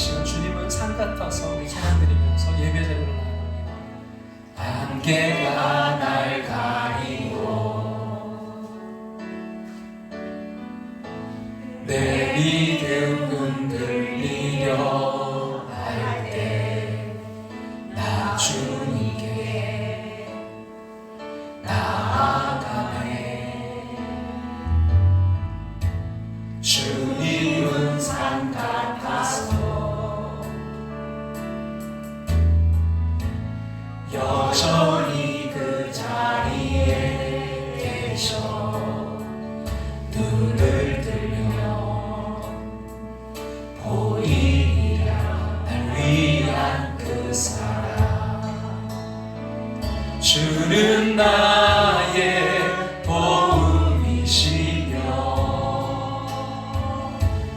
시간 주님은 산 같아서 우리 찬양드리면서 예배 자리로 나아갑니다. 안개가 날 가리고 내 믿음 흔들리려 할 때 나 주님께 나아가네. 주님은 산 같아서 여전히 그 자리에 계셔 눈을 들며 보이리라 날 위한 그 사랑. 주는 나의 도움이시며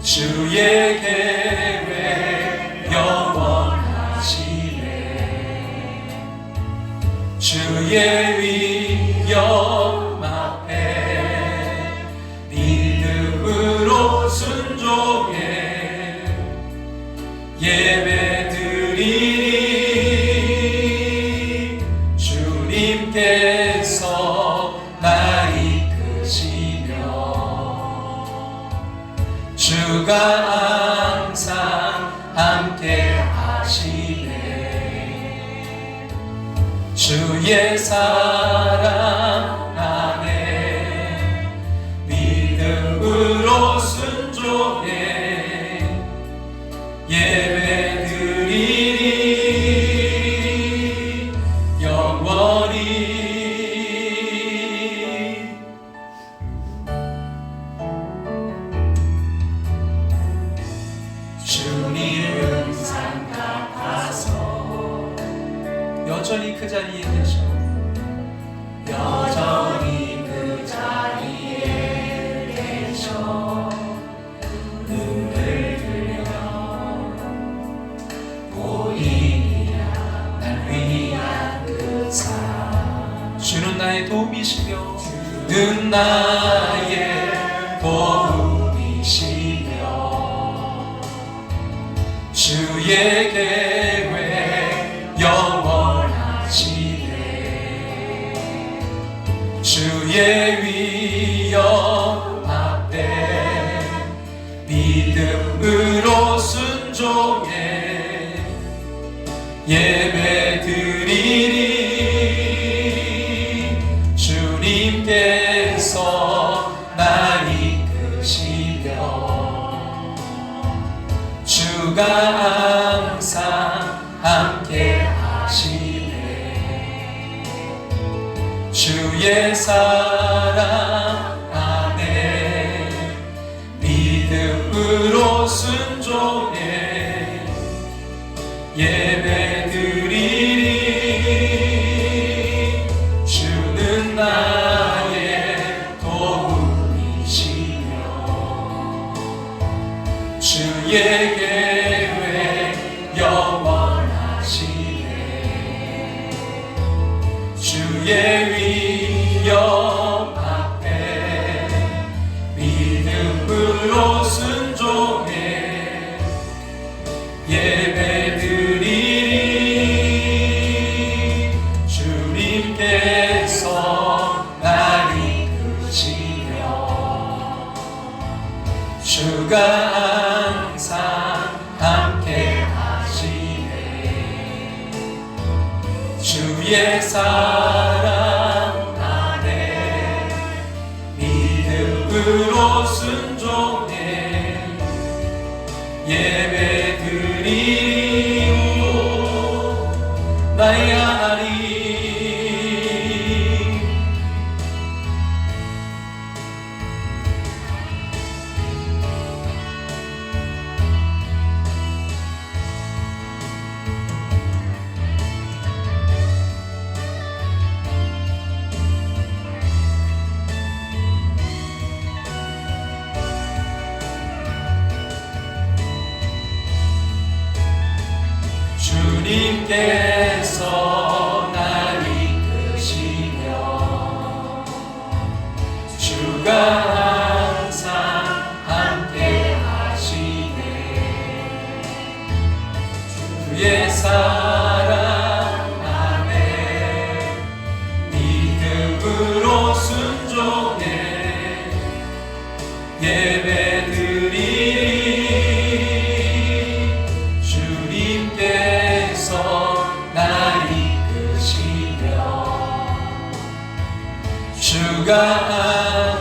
주의 계획 영원하시네. 주의 위엄 앞에 믿음으로 순종해 예배드리니 주님께서 날 이끄시며 주가 항상 함께 하시네. 주의 사랑 안에 믿음으로 순종해 예배드리니 영원히. 주님은 산 같아서 여전히 그 자리에 계셔 여전히 그 자리에 계셔 눈을 들며 보이리라 날 위한 그 사랑. 주는 나의 도움이시며 주는 나의 도움이시며 주의 계획 영원하시네. 주의 위엄 앞에 믿음으로 순종해 예배드리니 주님께서 날 이끄시며 주가 항상 함께 하시네. 주의 사랑 안에 믿음으로 순종해 예배드리니 주는 나의 도움이시며 주의 계획 영원하시네. 주의 위엄 앞에 믿음으로 순종해 예배드리니 주님께서 날 이끄시며 주가 항상 함께 하시네. 주의 사랑 안에 믿음으로 순종해 예배드리오 나의 하나님. 주님께서 날 이끄시며 주가 항상 함께 하시네. 예배드리리. 주님께서 날 이끄시며 주가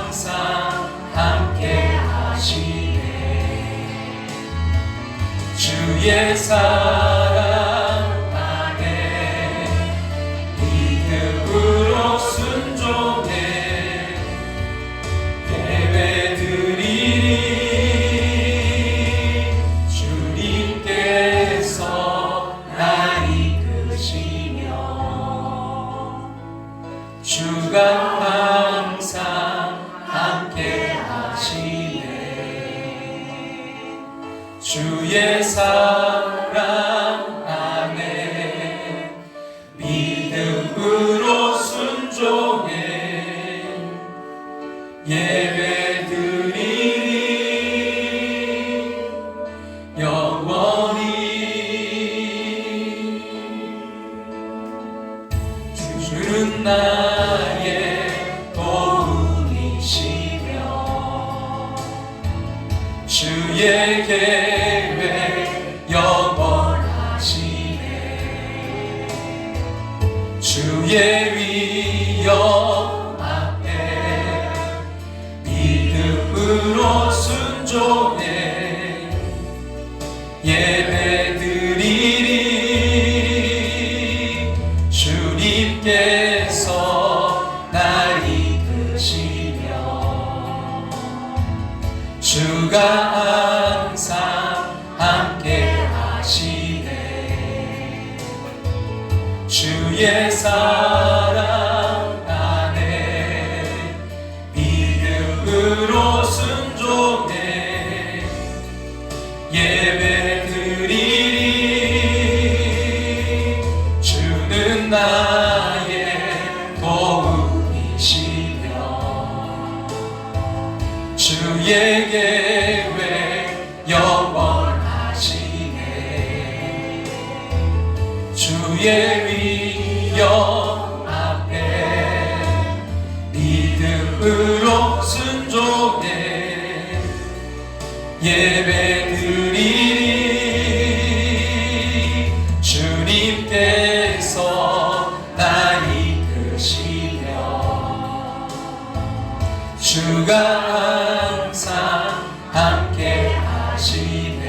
항상 함께 하시네. 주의 사랑 안에 믿음으로 순종해 예배드리리. 주님께서 날 이끄시며 주가 항상 함께 하시네. 주의 사랑 안에 믿음으로 순종해 예배드리리. 영원히 주는 나의 도움이시며 주의 계획 영원하시네. 주의 위엄 앞에 믿음으로 순종해 예배드리리. 주님께서 날 이끄시며 주가 항상 함께 하시네. 주의 사랑 안에 믿음으로 순종해 예배드리리. 주는 나의 도움이시며 주의 계획 영원하시네. 주의 위엄 앞에 믿음으로 순종해 예배드리리. 주님께서 날 이끄시며 주가 항상 함께 하시네.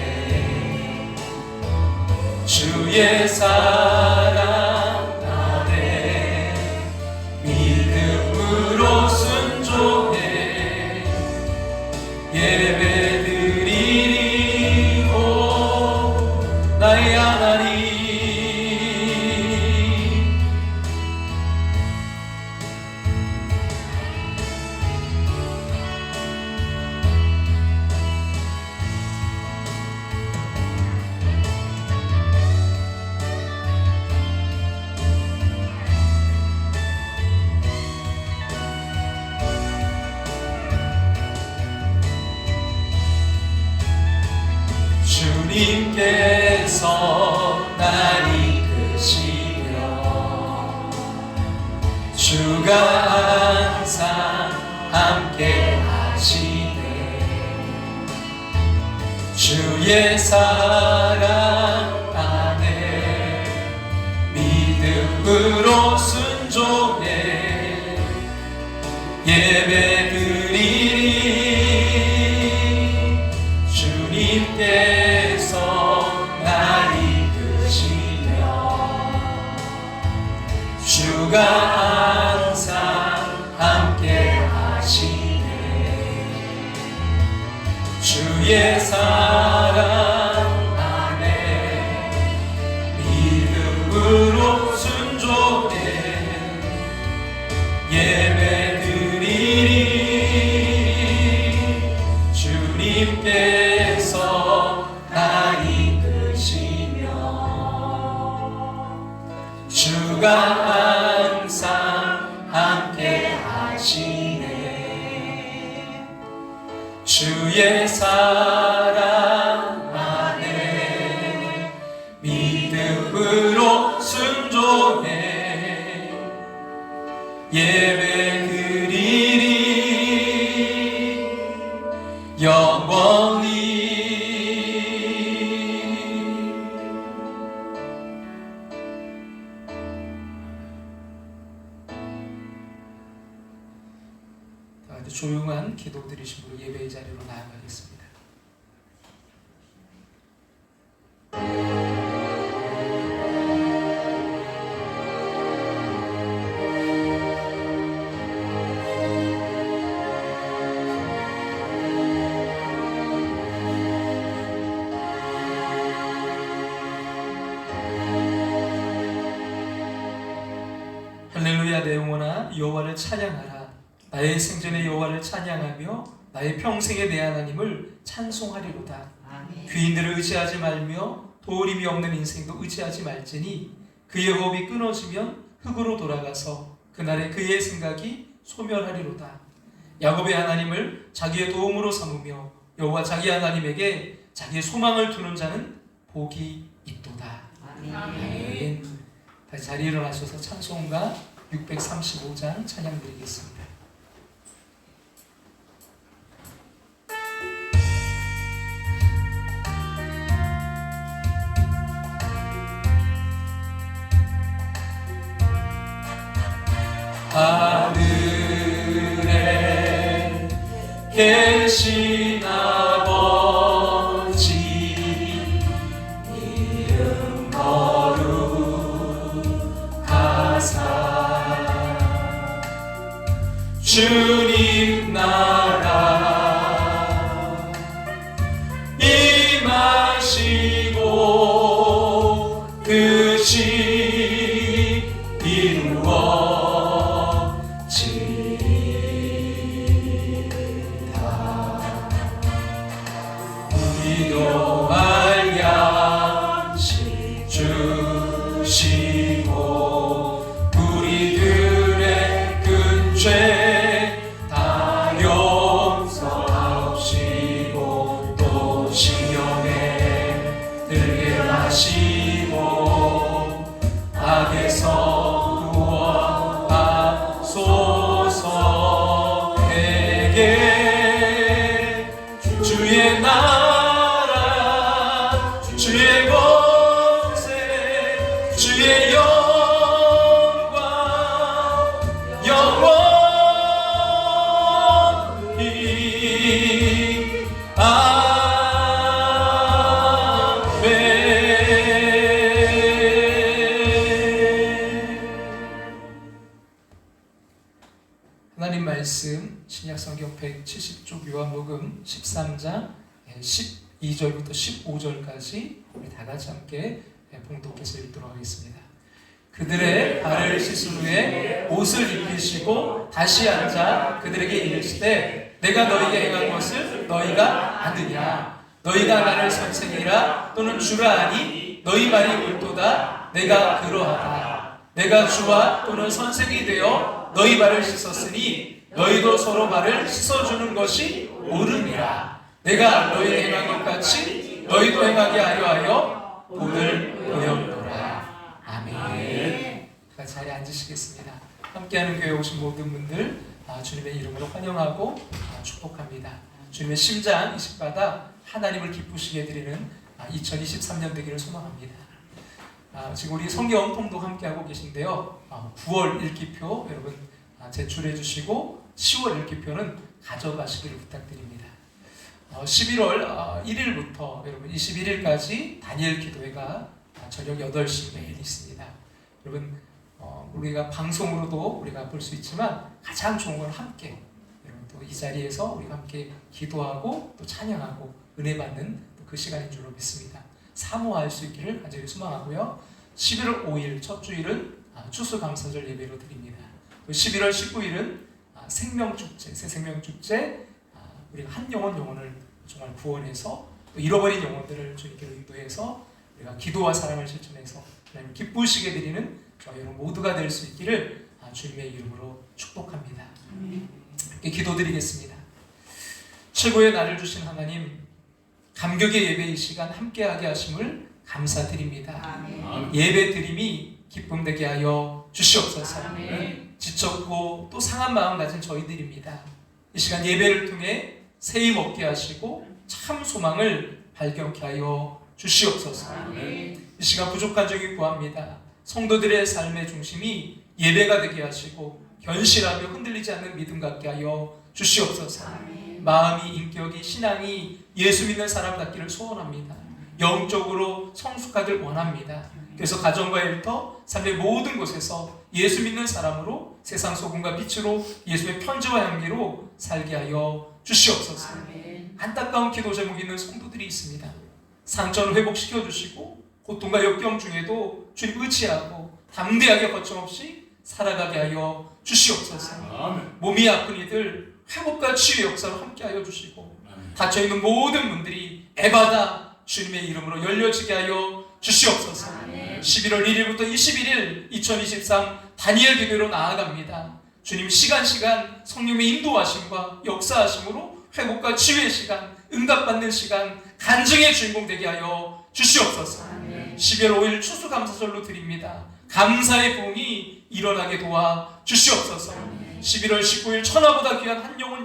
주의 사랑 안에 믿음으로 순종해 예배드리리. 오 나의 하나님. 주님께서 날 이끄시며 주가 항상 함께 하시네. 주의 사랑 안에 믿음으로 순종해 예배드리리. 주님께서 날 이끄시며 주가 항상 함께 하시네. 주의 사랑 안에 믿음으로 순종해 예배드리리. 주님께서 날 이끄시며 주가 항상 함께 하시네. 주의 사랑 안에 믿음으로 순종해 예배드리리. 영원히. 아주 조용한 기도 드리심으로 예배의 자리로 나아가겠습니다. 할렐루야. 내 영혼아 여호와를 찬양하라. 나의 생전의 여호와를 찬양하며 나의 평생에 내 하나님을 찬송하리로다. 아멘. 귀인들을 의지하지 말며 도울임이 없는 인생도 의지하지 말지니 그의 호흡이 끊어지면 흙으로 돌아가서 그날에 그의 생각이 소멸하리로다. 야곱의 하나님을 자기의 도움으로 삼으며 여호와 자기 하나님에게 자기의 소망을 두는 자는 복이 있도다. 아멘. 아멘. 다시 자리에 일어나셔서 찬송가 635장 찬양 드리겠습니다. 하늘에 계신 아버지 이름 거룩하사 주님 나라 임하시고 뜻이 이루어 우리도 알량식 주시고 우리들의 큰 죄 다 용서하시고 또 시험에 들게 하시고 악에서 구원하소서. 내게 주의 나라 주의 권세 주의 영광 영원히 아멘. 하나님 말씀 신약성경 170쪽 요한복음 13장 12절부터 15절까지 우리 다 같이 함께 봉독해서 읽도록 하겠습니다. 그들의 발을 씻은 후에 옷을 입히시고 다시 앉아 그들에게 이르시되 내가 너희에게 행한 것을 너희가 아느냐? 너희가 나를 선생이라 또는 주라 하니 너희 말이 옳도다. 내가 그러하다. 내가 주와 또는 선생이 되어 너희 발을 씻었으니 너희도 서로 발을 씻어주는 것이 옳으니라. 내가 너희에게 행한 것 같이 너희도 행하게 하여 본을 보였노라. 아멘. 같이 자리에 앉으시겠습니다. 함께하는 교회에 오신 모든 분들 주님의 이름으로 환영하고 축복합니다. 주님의 심장 이식받아 하나님을 기쁘시게 해드리는 2023년 되기를 소망합니다. 지금 우리 성경 통독 함께하고 계신데요. 9월 읽기표 여러분 제출해 주시고 10월 읽기표는 가져가시기를 부탁드립니다. 11월 1일부터 여러분 21일까지 다니엘 기도회가 저녁 8시 매일 있습니다. 여러분 우리가 방송으로도 우리가 볼 수 있지만 가장 좋은 건 함께 여러분 또 이 자리에서 우리가 함께 기도하고 또 찬양하고 은혜 받는 그 시간인 줄로 믿습니다. 사모할 수 있기를 간절히 소망하고요. 11월 5일 첫 주일은 추수감사절 예배로 드립니다. 11월 19일은 생명축제, 새생명축제, 우리가 한 영혼을 정말 구원해서 또 잃어버린 영혼들을 주님께로 인도해서 우리가 기도와 사랑을 실천해서 하나님 기쁘시게 드리는 저희 여러분 모두가 될 수 있기를 주님의 이름으로 축복합니다. 이렇게 기도드리겠습니다. 최고의 날을 주신 하나님, 감격의 예배 이 시간 함께하게 하심을 감사드립니다. 아멘. 예배 드림이 기쁨 되게 하여 주시옵소서. 아멘. 지쳤고 또 상한 마음 가진 저희들입니다. 이 시간 예배를 통해 세임 얻게 하시고 참 소망을 발견케 하여 주시옵소서. 이 시간 부족한 점이 구합니다. 성도들의 삶의 중심이 예배가 되게 하시고 견실하며 흔들리지 않는 믿음 갖게 하여 주시옵소서. 마음이, 인격이, 신앙이 예수 믿는 사람 같기를 소원합니다. 영적으로 성숙하길 원합니다. 그래서 가정과 일터, 삶의 모든 곳에서 예수 믿는 사람으로 세상 소금과 빛으로 예수의 편지와 향기로 살게 하여 주시옵소서. 안타까운 기도 제목이 있는 성도들이 있습니다. 상처를 회복시켜 주시고 고통과 역경 중에도 주님 의지하고 담대하게 거침없이 살아가게 하여 주시옵소서. 몸이 아픈 이들 회복과 치유의 역사로 함께하여 주시고 닫혀있는 모든 문들이 에바다 주님의 이름으로 열려지게 하여 주시옵소서. 11월 1일부터 21일 2023 다니엘 기도로 나아갑니다. 주님 시간 성령의 인도하심과 역사하심으로 회복과 치유의 시간, 응답받는 시간, 간증의 주인공 되게 하여 주시옵소서. 12월 5일 추수감사절로 드립니다. 감사의 부흥이 일어나게 도와 주시옵소서. 11월 19일 천하보다 귀한 한 영혼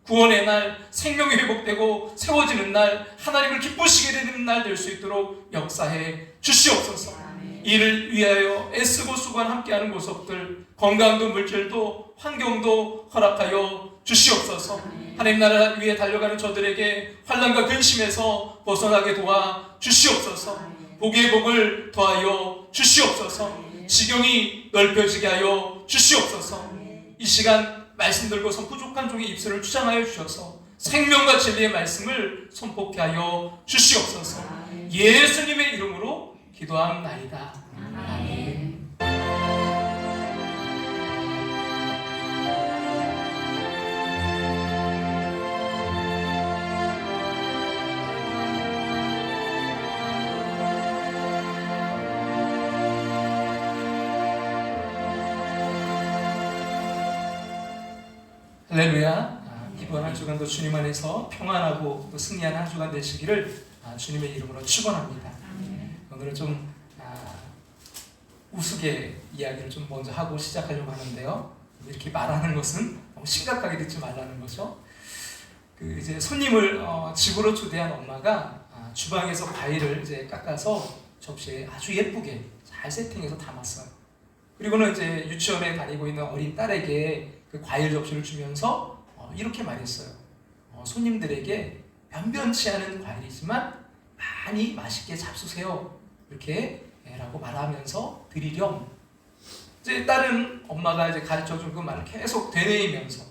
구원의 날, 생명이 회복되고 세워지는 날, 하나님을 기쁘시게 되는 날 될 수 있도록 역사해 주시옵소서. 이를 위하여 애쓰고 수고한 함께하는 모습들, 건강도 물질도 환경도 허락하여 주시옵소서. 하나님 나라 위에 달려가는 저들에게 환난과 근심에서 벗어나게 도와 주시옵소서. 복의 복을 더하여 주시옵소서. 지경이 넓혀지게 하여 주시옵소서. 이 시간 말씀 들고서 부족한 종의 입술을 주장하여 주셔서 생명과 진리의 말씀을 선포케 하여 주시옵소서. 예수님의 이름으로 기도합나이다. 아멘. 할렐루야. 이번 한 주간도 주님 안에서 평안하고 또 승리하는 한 주간 되시기를 주님의 이름으로 축원합니다. 오늘은 좀 우스개 이야기를 좀 먼저 하고 시작하려고 하는데요. 이렇게 말하는 것은 너무 심각하게 듣지 말라는 거죠. 이제 손님을 집으로 초대한 엄마가 주방에서 과일을 이제 깎아서 접시에 아주 예쁘게 잘 세팅해서 담았어요. 그리고는 이제 유치원에 다니고 있는 어린 딸에게 그 과일 접시를 주면서 이렇게 말했어요. 손님들에게 변변치 않은 과일이지만 많이 맛있게 잡수세요. 이렇게 라고 말하면서 드리렴. 이제 딸은 엄마가 이제 가르쳐준 그 말을 계속 되뇌이면서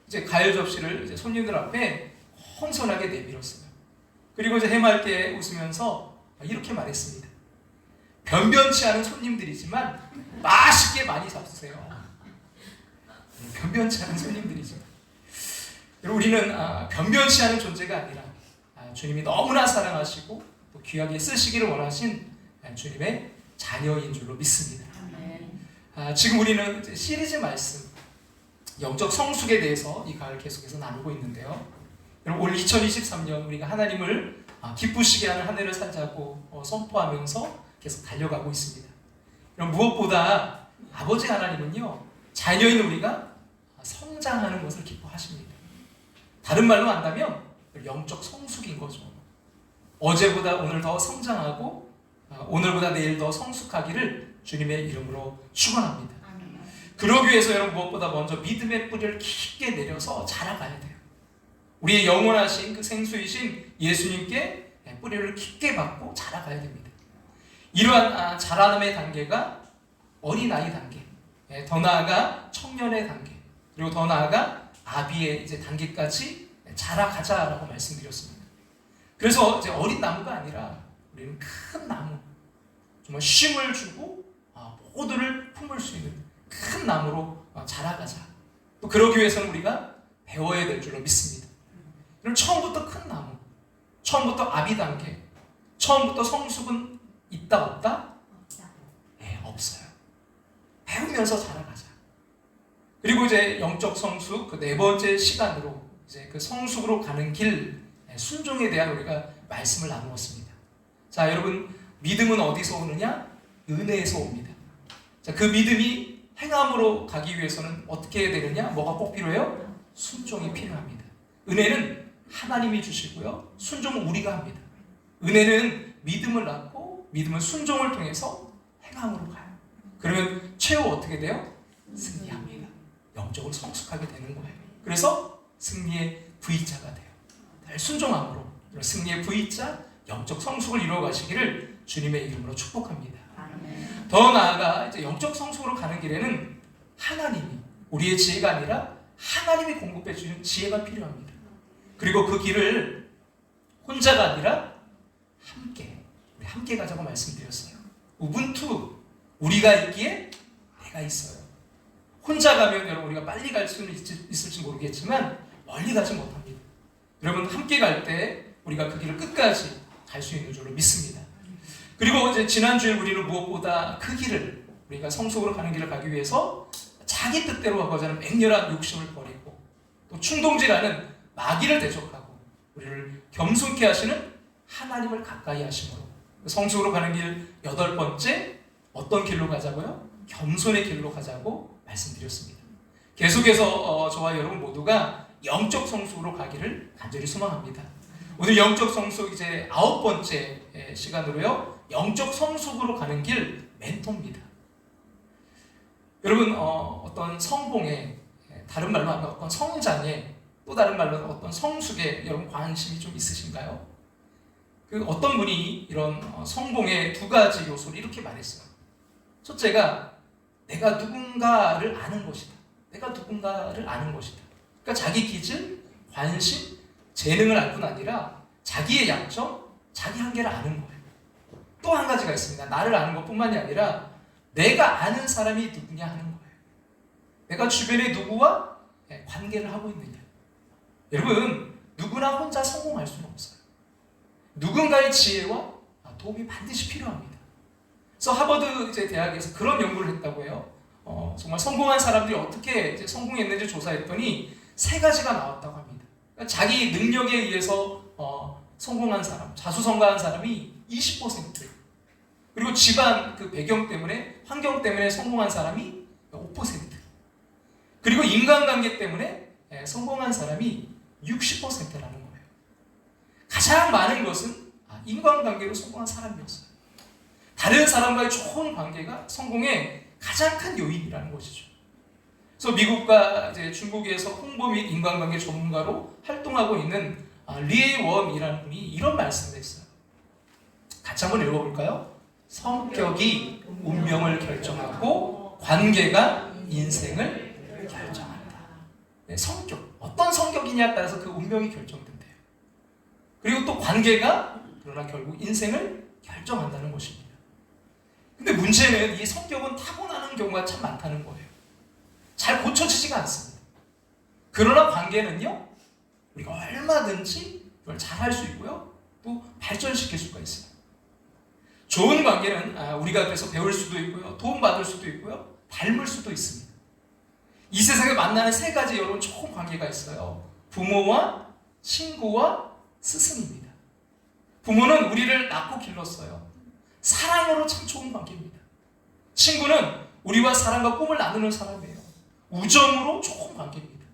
이제 과일 접시를 이제 손님들 앞에 험선하게 내밀었어요. 그리고 이제 해맑게 웃으면서 이렇게 말했습니다. 변변치 않은 손님들이지만 맛있게 많이 잡수세요. 변변치 않은 손님들이지만 우리는 변변치 않은 존재가 아니라 주님이 너무나 사랑하시고 또 귀하게 쓰시기를 원하신 주님의 자녀인 줄로 믿습니다. 지금 우리는 이제 시리즈 말씀 영적 성숙에 대해서 이 가을 계속해서 나누고 있는데요. 여러분 올 2023년 우리가 하나님을 기쁘시게 하는 한 해를 살자고 선포하면서 계속 달려가고 있습니다. 여러분 무엇보다 아버지 하나님은요 자녀인 우리가 성장하는 것을 기뻐하십니다. 다른 말로 한다면 영적 성숙인 거죠. 어제보다 오늘 더 성장하고 오늘보다 내일 더 성숙하기를 주님의 이름으로 축원합니다. 그러기 위해서 여러분 무엇보다 먼저 믿음의 뿌리를 깊게 내려서 자라가야 돼요. 우리의 영원하신 그 생수이신 예수님께 뿌리를 깊게 받고 자라가야 됩니다. 이러한 자라남의 단계가 어린아이 단계, 더 나아가 청년의 단계, 그리고 더 나아가 아비의 이제 단계까지 자라가자라고 말씀드렸습니다. 그래서 이제 어린 나무가 아니라 우리는 큰 나무, 정말 쉼을 주고 모두를 품을 수 있는 큰 나무로 자라가자. 또 그러기 위해서는 우리가 배워야 될 줄로 믿습니다. 그럼 처음부터 큰 나무, 처음부터 아비 단계, 처음부터 성숙은 있다 없다? 네, 없어요. 배우면서 자라가자. 그리고 이제 영적 성숙 그 네 번째 시간으로 이제 그 성숙으로 가는 길 순종에 대한 우리가 말씀을 나누었습니다. 자, 여러분 믿음은 어디서 오느냐? 은혜에서 옵니다. 자, 그 믿음이 행함으로 가기 위해서는 어떻게 해야 되느냐? 뭐가 꼭 필요해요? 순종이 필요합니다. 은혜는 하나님이 주시고요. 순종은 우리가 합니다. 은혜는 믿음을 낳고 믿음은 순종을 통해서 행함으로 가요. 그러면 최후 어떻게 돼요? 승리합니다. 영적으로 성숙하게 되는 거예요. 그래서 승리의 V자가 돼요. 늘 순종함으로 승리의 V자, 영적 성숙을 이루어 가시기를 주님의 이름으로 축복합니다. 더 나아가 이제 영적 성숙으로 가는 길에는 하나님이 우리의 지혜가 아니라 하나님이 공급해 주는 지혜가 필요합니다. 그리고 그 길을 혼자가 아니라 우리 함께 가자고 말씀드렸어요. 우분투, 우리가 있기에 내가 있어요. 혼자 가면 여러분 우리가 빨리 갈 수는 있을지 모르겠지만 멀리 가지 못합니다. 여러분 함께 갈 때 우리가 그 길을 끝까지 갈 수 있는 줄로 믿습니다. 그리고 이제 지난주에 우리는 무엇보다 그 길을 우리가 성숙으로 가는 길을 가기 위해서 자기 뜻대로 하고자 하는 맹렬한 욕심을 버리고 또 충동질하는 마귀를 대적하고 우리를 겸손케 하시는 하나님을 가까이 하심으로 성숙으로 가는 길 8번째 어떤 길로 가자고요? 겸손의 길로 가자고 말씀드렸습니다. 계속해서 저와 여러분 모두가 영적 성숙으로 가기를 간절히 소망합니다. 오늘 영적 성숙 이제 9번째 시간으로요. 영적 성숙으로 가는 길 멘토입니다. 여러분 어떤 성공에 다른 말로 하면 어떤 성장에 또 다른 말로 어떤 성숙에 여러분 관심이 좀 있으신가요? 그 어떤 분이 이런 성공의 2가지 요소를 이렇게 말했어요. 첫째가 내가 누군가를 아는 것이다. 내가 누군가를 아는 것이다. 그러니까 자기 기질, 관심, 재능을 알 뿐 아니라 자기의 약점, 자기 한계를 아는 거예요. 또 한 가지가 있습니다. 나를 아는 것뿐만이 아니라 내가 아는 사람이 누구냐 하는 거예요. 내가 주변에 누구와 관계를 하고 있느냐. 여러분 누구나 혼자 성공할 수는 없어요. 누군가의 지혜와 도움이 반드시 필요합니다. 그래서 하버드 이제 대학에서 그런 연구를 했다고 해요. 정말 성공한 사람들이 어떻게 이제 성공했는지 조사했더니 3가지가 나왔다고 합니다. 그러니까 자기 능력에 의해서 성공한 사람, 자수성가한 사람이 20%, 그리고 집안 그 배경 때문에, 환경 때문에 성공한 사람이 5%, 그리고 인간관계 때문에 성공한 사람이 60%라는 거예요. 가장 많은 것은 인간관계로 성공한 사람이었어요. 다른 사람과의 좋은 관계가 성공의 가장 큰 요인이라는 것이죠. 그래서 미국과 이제 중국에서 홍보 및 인간관계 전문가로 활동하고 있는 리에 원이라는 분이 이런 말씀을 했어요. 같이 한번 읽어볼까요? 성격이 운명을 결정하고 관계가 인생을 결정한다. 네, 성격, 어떤 성격이냐에 따라서 그 운명이 결정된대요. 그리고 또 관계가 그러나 결국 인생을 결정한다는 것입니다. 근데 문제는 이 성격은 타고나는 경우가 참 많다는 거예요. 잘 고쳐지지가 않습니다. 그러나 관계는요, 우리가 얼마든지 그걸 잘할 수 있고요, 또 발전시킬 수가 있어요. 좋은 관계는 우리가 그래서 배울 수도 있고요, 도움받을 수도 있고요, 닮을 수도 있습니다. 이 세상에 만나는 3가지 여러분 좋은 관계가 있어요. 부모와 친구와 스승입니다. 부모는 우리를 낳고 길렀어요. 사랑으로 참 좋은 관계입니다. 친구는 우리와 사랑과 꿈을 나누는 사람이에요. 우정으로 좋은 관계입니다.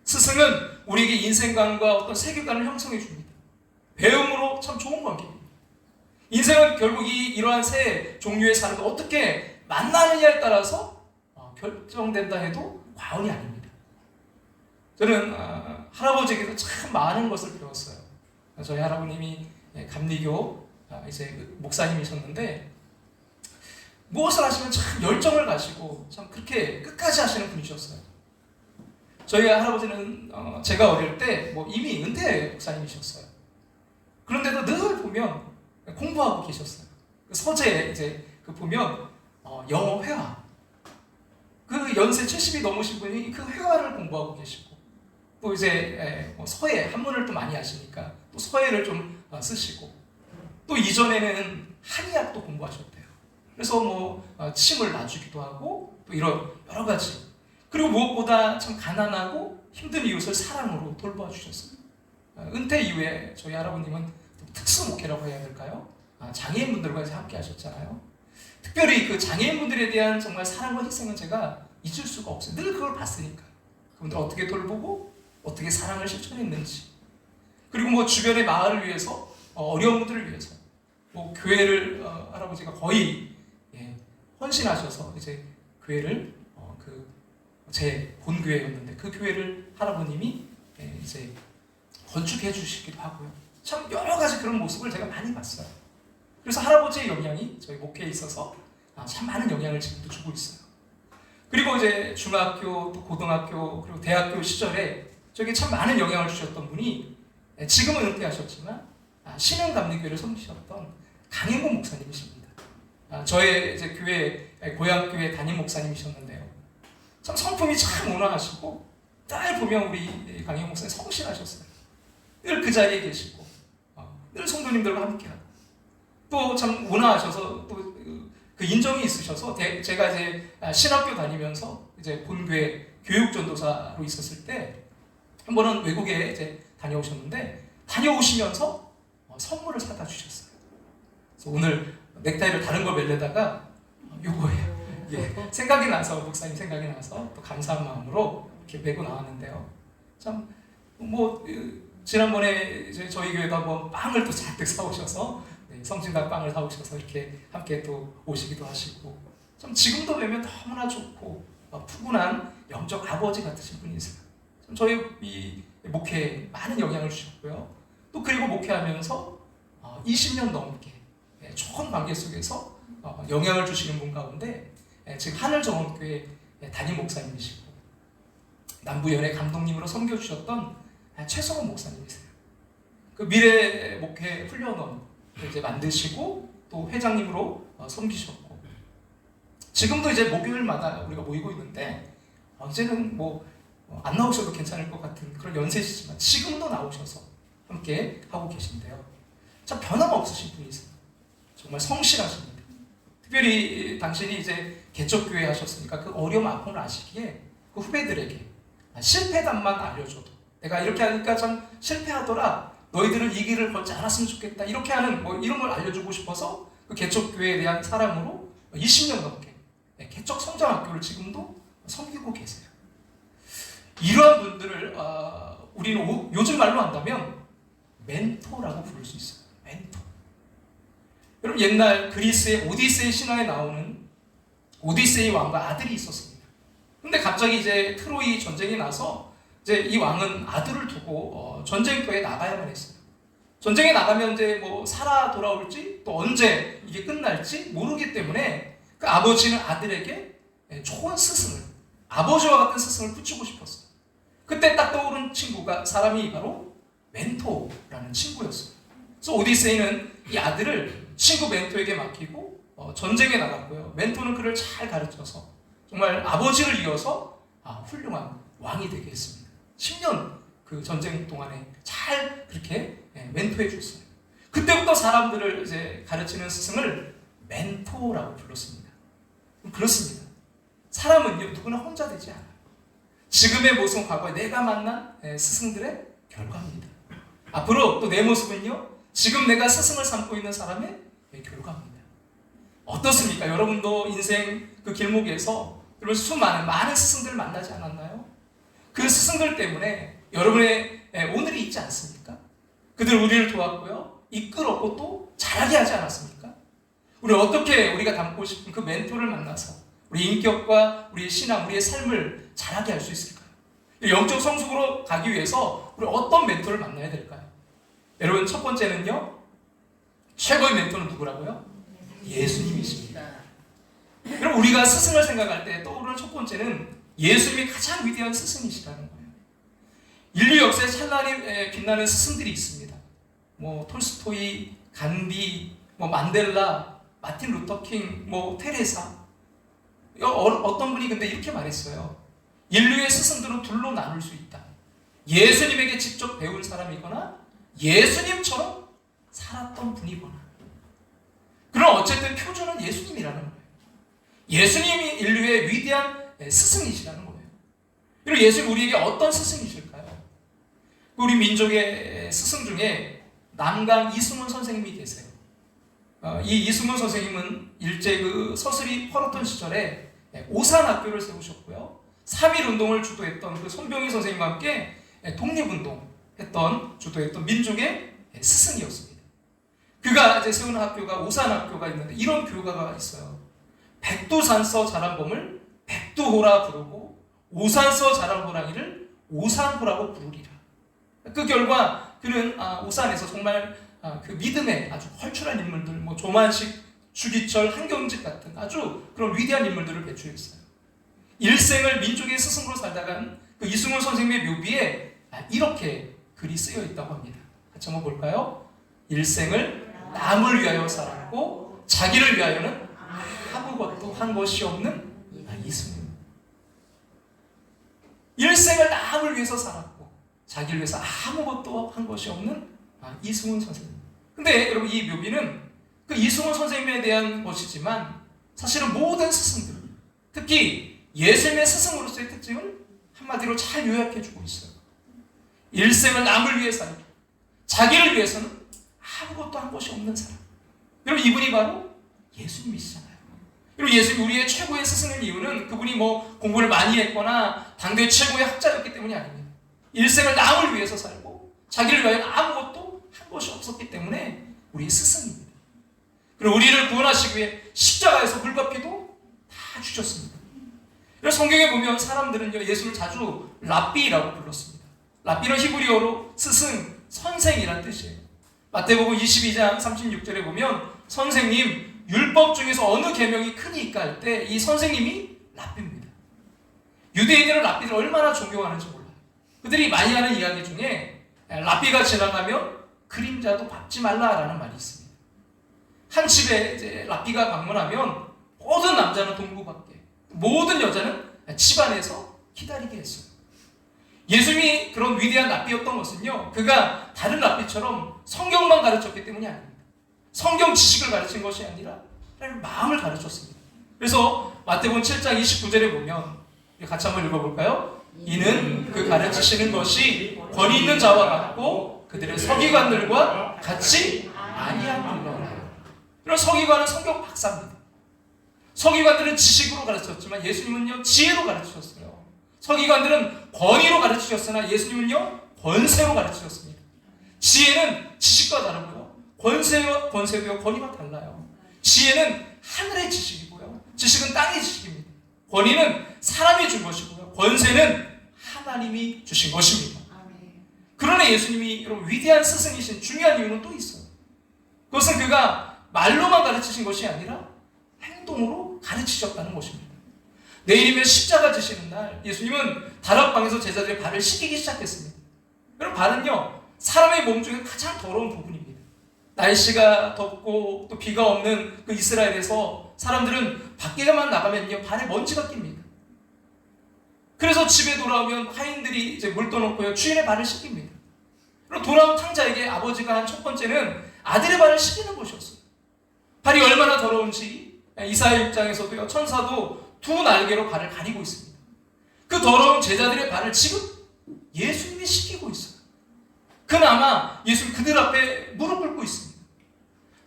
스승은 우리에게 인생관과 어떤 세계관을 형성해 줍니다. 배움으로 참 좋은 관계입니다. 인생은 결국 이러한 3 종류의 사람을 어떻게 만나느냐에 따라서 결정된다 해도 과언이 아닙니다. 저는 할아버지에게서 참 많은 것을 배웠어요. 저희 할아버님이 감리교 이제 목사님이셨는데 무엇을 하시면 참 열정을 가지고 참 그렇게 끝까지 하시는 분이셨어요. 저희 할아버지는 제가 어릴 때 이미 은퇴 목사님이셨어요. 그런데도 늘 보면 공부하고 계셨어요. 그 서재 이제 보면 영어 회화, 그 연세 70이 넘으신 분이 그 회화를 공부하고 계시고, 또 이제 서예, 한문을 또 많이 하시니까 또 서예를 좀 쓰시고, 또 이전에는 한의학도 공부하셨대요. 그래서 침을 놔주기도 하고 또 이런 여러 가지. 그리고 무엇보다 참 가난하고 힘든 이웃을 사랑으로 돌봐 주셨어요. 은퇴 이후에 저희 할아버님은 특수 목회라고 해야 될까요? 장애인분들과 이제 함께 하셨잖아요. 특별히 그 장애인분들에 대한 정말 사랑과 희생은 제가 잊을 수가 없어요. 늘 그걸 봤으니까. 그분들 어떻게 돌보고 어떻게 사랑을 실천했는지. 그리고 뭐 주변의 마을을 위해서, 어려운 분들을 위해서, 뭐 교회를 할아버지가 거의 헌신하셔서 이제 교회를 제 본교회였는데 그 교회를 할아버님이 이제 건축해 주시기도 하고요. 참 여러 가지 그런 모습을 제가 많이 봤어요. 그래서 할아버지의 영향이 저희 목회에 있어서 참 많은 영향을 지금도 주고 있어요. 그리고 이제 중학교, 또 고등학교, 그리고 대학교 시절에 저에게 참 많은 영향을 주셨던 분이 지금은 은퇴하셨지만 신흥감리교회를 섬기셨던 강행복 목사님이십니다. 저의 이제 교회, 고향 교회 담임 목사님이셨는데요. 참 성품이 참 온화하시고 늘 보면 우리 강행복 목사님 성실하셨어요. 늘 그 자리에 계시고 늘 성도님들과 함께하고 또 참 온화하셔서 또 그 인정이 있으셔서 제가 이제 신학교 다니면서 이제 본교회 교육전도사로 있었을 때 한 번은 외국에 이제 다녀오셨는데 다녀오시면서 선물을 사다 주셨어요. 그래서 오늘 넥타이를 다른 거 멜려다가 요거예요. 생각이 나서 목사님 생각이 나서 또 감사한 마음으로 이렇게 메고 나왔는데요. 참 뭐 지난번에 이제 저희 교회가 뭐 빵을 또 잔뜩 사오셔서 성진당 빵을 사오셔서 이렇게 함께 또 오시기도 하시고 참 지금도 뵈면 너무나 좋고 푸근한 영적 아버지 같으신 분이세요. 참 저희 이 목회에 많은 영향을 주셨고요. 또 그리고 목회하면서 20년 넘게 좋은 관계 속에서 영향을 주시는 분 가운데 지금 하늘정원교회 담임 목사님이시고 남부연회 감독님으로 섬겨주셨던 최성원 목사님이세요. 그 미래 목회 훈련원 이제 만드시고 또 회장님으로 섬기셨고 지금도 이제 목요일마다 우리가 모이고 있는데 이제는 뭐 안 나오셔도 괜찮을 것 같은 그런 연세시지만 지금도 나오셔서 함께 하고 계신데요. 참 변함없으신 분이세요. 정말 성실하십니다. 특별히 당신이 이제 개척교회 하셨으니까 그 어려움 아픔을 아시기에 그 후배들에게 실패담만 알려줘도 내가 이렇게 하니까 참 실패하더라. 너희들은 이 길을 걷지 않았으면 좋겠다. 이렇게 하는 뭐 이런 걸 알려주고 싶어서 그 개척교회에 대한 사랑으로 20년 넘게 개척 성장학교를 지금도 섬기고 계세요. 이러한 분들을 우리는 요즘 말로 한다면 멘토라고 부를 수 있어요. 멘토. 여러분 옛날 그리스의 오디세이 신화에 나오는 오디세이 왕과 아들이 있었습니다. 근데 갑자기 이제 트로이 전쟁이 나서 이제 이 왕은 아들을 두고 전쟁터에 나가야만 했어요. 전쟁에 나가면 이제 뭐 살아 돌아올지 또 언제 이게 끝날지 모르기 때문에 그 아버지는 아들에게 좋은 스승을 아버지와 같은 스승을 붙이고 싶었어요. 그때 딱 떠오른 친구가 사람이 바로 멘토라는 친구였어요. 그래서 오디세이는 이 아들을 친구 멘토에게 맡기고 전쟁에 나갔고요. 멘토는 그를 잘 가르쳐서 정말 아버지를 이어서 훌륭한 왕이 되게 했습니다. 10년 그 전쟁 동안에 잘 그렇게 멘토해 줬어요. 그때부터 사람들을 이제 가르치는 스승을 멘토라고 불렀습니다. 그렇습니다. 사람은요 누구나 혼자 되지 않아요. 지금의 모습은 과거에 내가 만난 스승들의 결과입니다. 앞으로 또 내 모습은요 지금 내가 스승을 삼고 있는 사람의 결과입니다. 어떻습니까? 여러분도 인생 그 길목에서 여러분 수많은 많은 스승들을 만나지 않았나요? 그 스승들 때문에 여러분의 오늘이 있지 않습니까? 그들 우리를 도왔고요 이끌었고 또 자라게 하지 않았습니까? 우리 어떻게 우리가 닮고 싶은 그 멘토를 만나서 우리 인격과 우리의 신앙, 우리의 삶을 자라게 할 수 있을까요? 영적 성숙으로 가기 위해서 우리 어떤 멘토를 만나야 될까요? 여러분 첫 번째는요 최고의 멘토는 누구라고요? 예수님이십니다. 여러분 우리가 스승을 생각할 때 떠오르는 첫 번째는 예수님이 가장 위대한 스승이시라는 거예요. 인류 역사에 찬란히 빛나는 스승들이 있습니다. 뭐 톨스토이, 간디, 뭐 만델라, 마틴 루터킹, 뭐 테레사. 어떤 분이 근데 이렇게 말했어요. 인류의 스승들은 둘로 나눌 수 있다. 예수님에게 직접 배운 사람이거나 예수님처럼 살았던 분이거나. 그럼 어쨌든 표준은 예수님이라는 거예요. 예수님이 인류의 위대한 스승이시라는 거예요. 그리고 예수님 우리에게 어떤 스승이실까요? 우리 민족의 스승 중에 남강 이승훈 선생님이 계세요. 이 이승훈 선생님은 일제 그 서슬이 펄었던 시절에 오산학교를 세우셨고요. 3.1 운동을 주도했던 그 손병희 선생님과 함께 독립운동 주도했던 민족의 스승이었습니다. 그가 이제 세운 학교가 오산학교가 있는데 이런 교가가 있어요. 백두산서 자란 봄을 백두호라 부르고 오산서 자란 호랑이를 오산호라고 부르리라. 그 결과 그는 오산에서 정말 그 믿음의 아주 헐출한 인물들, 뭐 조만식, 주기철, 한경직 같은 아주 그런 위대한 인물들을 배출했어요. 일생을 민족의 스승으로 살다간 그 이승훈 선생님의 묘비에 이렇게 글이 쓰여 있다고 합니다. 같이 한번 볼까요? 일생을 남을 위하여 살았고 자기를 위하여는 아무것도 한 것이 없는 이승훈. 일생을 남을 위해서 살았고 자기를 위해서 아무것도 한 것이 없는 이승훈 선생님. 근데 여러분, 이 묘비는 그 이승훈 선생님에 대한 것이지만 사실은 모든 스승들, 특히 예수님의 스승으로서의 특징을 한마디로 잘 요약해주고 있어요. 일생을 남을 위해 살고 자기를 위해서는 아무것도 한 것이 없는 사람. 여러분, 이분이 바로 예수님이시잖아요. 그리고 예수님, 우리의 최고의 스승인 이유는 그분이 뭐 공부를 많이 했거나 당대 최고의 학자였기 때문이 아닙니다. 일생을 남을 위해서 살고 자기를 위하여 아무것도 한 것이 없었기 때문에 우리의 스승입니다. 그리고 우리를 구원하시기 위해 십자가에서 물과 피도 다 주셨습니다. 그래서 성경에 보면 사람들은요, 예수를 자주 랍비라고 불렀습니다. 랍비는 히브리어로 스승, 선생이란 뜻이에요. 마태복음 22장 36절에 보면 선생님, 율법 중에서 어느 계명이 크니까 할 때 이 선생님이 랍비입니다. 유대인들은 랍비를 얼마나 존경하는지 몰라요. 그들이 많이 하는 이야기 중에 랍비가 지나가면 그림자도 밟지 말라라는 말이 있습니다. 한 집에 이제 랍비가 방문하면 모든 남자는 동구 밖에, 모든 여자는 집 안에서 기다리게 했어요. 예수님이 그런 위대한 랍비였던 것은요, 그가 다른 랍비처럼 성경만 가르쳤기 때문이 아닙니다. 성경 지식을 가르친 것이 아니라 마음을 가르쳤습니다. 그래서 마태복음 7장 29절에 보면 같이 한번 읽어볼까요? 이는 그 가르치시는 것이 권위 있는 자와 같고 그들의 서기관들과 같이 아니한 불러라. 그럼 서기관은 성경 박사입니다. 서기관들은 지식으로 가르쳤지만 예수님은요, 지혜로 가르치셨어요. 서기관들은 권위로 가르치셨으나 예수님은요, 권세로 가르치셨습니다. 지혜는 지식과 다르고요, 권세도요, 권위가 달라요. 지혜는 하늘의 지식이고요, 지식은 땅의 지식입니다. 권위는 사람이 준 것이고요, 권세는 하나님이 주신 것입니다. 그러나 예수님이 여러분 위대한 스승이신 중요한 이유는 또 있어요. 그것은 그가 말로만 가르치신 것이 아니라 행동으로 가르치셨다는 것입니다. 내일이면 십자가 지시는 날 예수님은 다락방에서 제자들의 발을 씻기기 시작했습니다. 그럼 발은요, 사람의 몸 중에 가장 더러운 부분입니다. 날씨가 덥고 또 비가 없는 그 이스라엘에서 사람들은 밖에만 나가면요, 발에 먼지가 낍니다. 그래서 집에 돌아오면 하인들이 이제 물 떠놓고요, 주인의 발을 씻깁니다. 그럼 돌아온 탕자에게 아버지가 한 첫 번째는 아들의 발을 씻기는 것이었어요. 발이 얼마나 더러운지 이사야 입장에서도요, 천사도 두 날개로 발을 가리고 있습니다. 그 더러운 제자들의 발을 지금 예수님이 씻기고 있어요. 그나마 예수님 그들 앞에 무릎 꿇고 있습니다.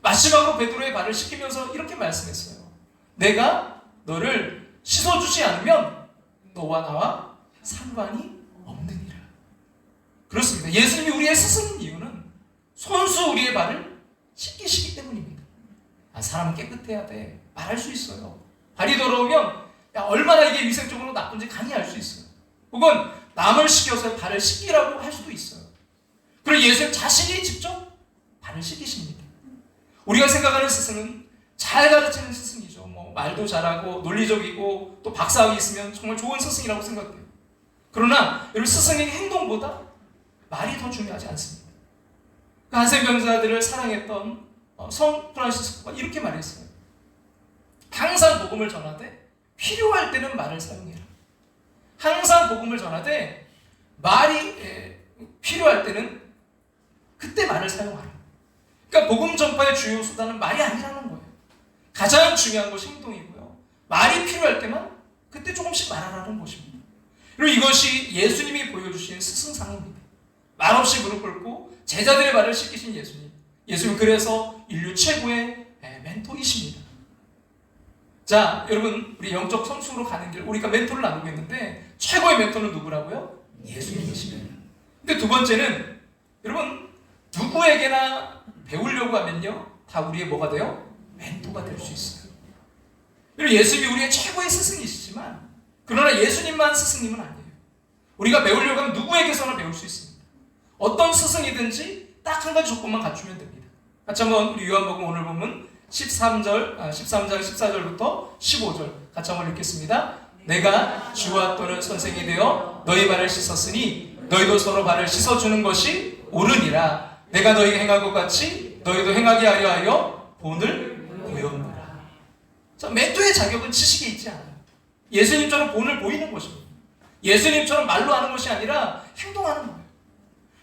마지막으로 베드로의 발을 씻기면서 이렇게 말씀했어요. 내가 너를 씻어주지 않으면 너와 나와 상관이 없느니라. 그렇습니다. 예수님이 우리의 스승인 이유는 손수 우리의 발을 씻기시기 때문입니다. 사람은 깨끗해야 돼. 말할 수 있어요. 발이 더러우면 얼마나 이게 위생적으로 나쁜지 감히 알 수 있어요. 혹은 남을 시켜서 발을 씻기라고 할 수도 있어요. 그리고 예수님 자신이 직접 발을 씻기십니다. 우리가 생각하는 스승은 잘 가르치는 스승이죠. 뭐 말도 잘하고 논리적이고 또 박사학위 있으면 정말 좋은 스승이라고 생각해요. 그러나 여러분, 스승의 행동보다 말이 더 중요하지 않습니다. 그 한센병자들을 사랑했던 성 프란시스코가 이렇게 말했어요. 항상 복음을 전하되 필요할 때는 말을 사용해라. 항상 복음을 전하되 말이 필요할 때는 그때 말을 사용하라. 그러니까 복음 전파의 주요 수단은 말이 아니라는 거예요. 가장 중요한 것이 행동이고요, 말이 필요할 때만 그때 조금씩 말하라는 것입니다. 그리고 이것이 예수님이 보여주신 스승상입니다. 말없이 무릎 꿇고 제자들의 발을 씻기신 예수님. 예수님 그래서 인류 최고의 멘토이십니다. 자, 여러분, 우리 영적 성숙으로 가는 길, 우리가 멘토를 나누고 있는데 최고의 멘토는 누구라고요? 예수님이십니다. 근데 두 번째는 여러분, 누구에게나 배우려고 하면요, 다 우리의 뭐가 돼요? 멘토가 될 수 있어요. 그리고 예수님이 우리의 최고의 스승이시지만, 그러나 예수님만 스승님은 아니에요. 우리가 배우려고 하면 누구에게서나 배울 수 있습니다. 어떤 스승이든지 딱 한 가지 조건만 갖추면 됩니다. 같이 한번 우리 요한복음 오늘 보면 13장 14절부터 15절 같이 한번 읽겠습니다. 내가 주와 또는 선생이 되어 너희 발을 씻었으니 너희도 서로 발을 씻어주는 것이 옳으니라. 내가 너희가 행한 것 같이 너희도 행하게 하여 본을 보였노라. 자, 멘토의 자격은 지식에 있지 않아요. 예수님처럼 본을 보이는 것입니다. 예수님처럼 말로 하는 것이 아니라 행동하는 거예요.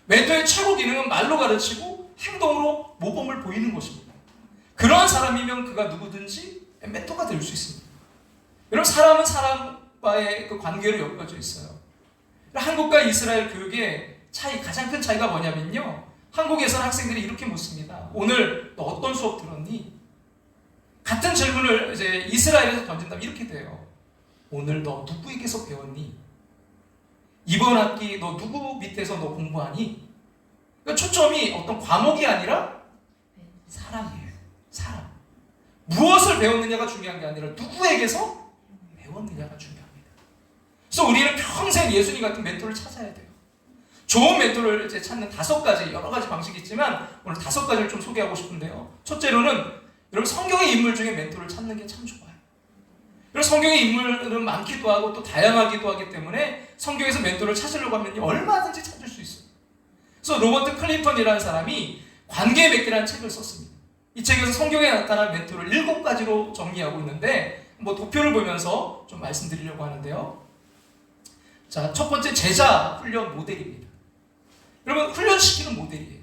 멘토의 최고 기능은 말로 가르치고 행동으로 모범을 보이는 것입니다. 그러한 사람이면 그가 누구든지 멘토가 될 수 있습니다. 여러분, 사람은 사람과의 그 관계로 엮어져 있어요. 한국과 이스라엘 교육의 가장 큰 차이가 뭐냐면요, 한국에서는 학생들이 이렇게 묻습니다. 오늘 너 어떤 수업 들었니? 같은 질문을 이제 이스라엘에서 던진다면 이렇게 돼요. 오늘 너 누구에게서 배웠니? 이번 학기 너 누구 밑에서 너 공부하니? 그러니까 초점이 어떤 과목이 아니라 사람이에요. 사람. 무엇을 배웠느냐가 중요한 게 아니라 누구에게서 배웠느냐가 중요합니다. 그래서 우리는 평생 예수님 같은 멘토를 찾아야 돼요. 좋은 멘토를 이제 찾는 5가지, 여러 가지 방식이 있지만 오늘 5가지를 좀 소개하고 싶은데요. 첫째로는 여러분, 성경의 인물 중에 멘토를 찾는 게 참 좋아요. 그리고 성경의 인물은 많기도 하고 또 다양하기도 하기 때문에 성경에서 멘토를 찾으려고 하면 얼마든지 찾을 수 있어요. 그래서 로버트 클린턴이라는 사람이 관계의 맺기라는 책을 썼습니다. 이 책에서 성경에 나타난 멘토를 7가지로 정리하고 있는데 도표를 보면서 좀 말씀드리려고 하는데요. 자, 첫 번째, 제자 훈련 모델입니다. 여러분, 훈련시키는 모델이에요.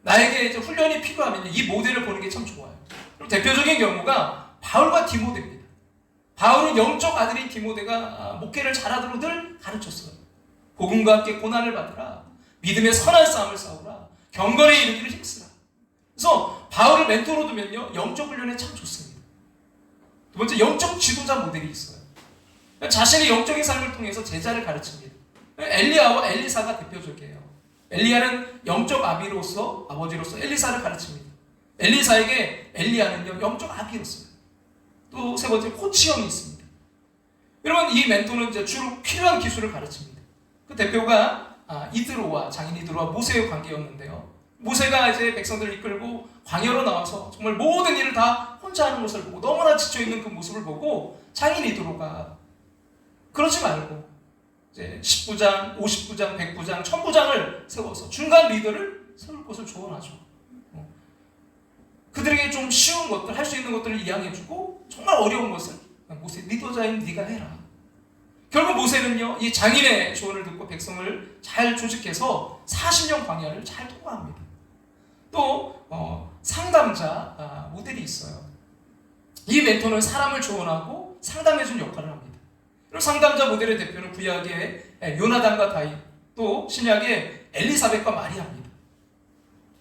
나에게 이제 훈련이 필요하면 이 모델을 보는 게 참 좋아요. 그리고 대표적인 경우가 바울과 디모데입니다. 바울은 영적 아들인 디모데가 목회를 잘하도록 늘 가르쳤어요. 복음과 함께 고난을 받으라. 믿음의 선한 싸움을 싸우라. 경건에 이르기를 힘쓰라. 그래서 바울을 멘토로 두면요, 영적 훈련에 참 좋습니다. 두 번째, 영적 지도자 모델이 있어요. 자신의 영적인 삶을 통해서 제자를 가르칩니다. 엘리야와 엘리사가 대표적이에요. 엘리야는 영적 아버지로서 엘리사를 가르칩니다. 엘리사에게 엘리야는요, 영적 아비였어요. 또 세 번째, 코치형이 있습니다. 여러분, 이 멘토는 이제 주로 필요한 기술을 가르칩니다. 그 대표가 이드로와 장인 이드로와 모세의 관계였는데요. 모세가 이제 백성들을 이끌고 광야로 나와서 정말 모든 일을 다 혼자 하는 모습을 보고 너무나 지쳐있는 그 모습을 보고 장인 이드로가 그러지 말고 이제 10부장, 50부장, 100부장, 1000부장을 세워서 중간 리더를 세울 것을 조언하죠. 그들에게 좀 쉬운 것들, 할 수 있는 것들을 이양해주고 정말 어려운 것을 모세, 리더자인 네가 해라. 결국 모세는요, 이 장인의 조언을 듣고 백성을 잘 조직해서 40년 광야를 잘 통과합니다. 또 상담자 모델이 있어요. 이 멘토는 사람을 조언하고 상담해준 역할을 합니다. 그리고 상담자 모델의 대표는 구약의 요나단과 다윗, 또 신약의 엘리사벳과 마리아입니다.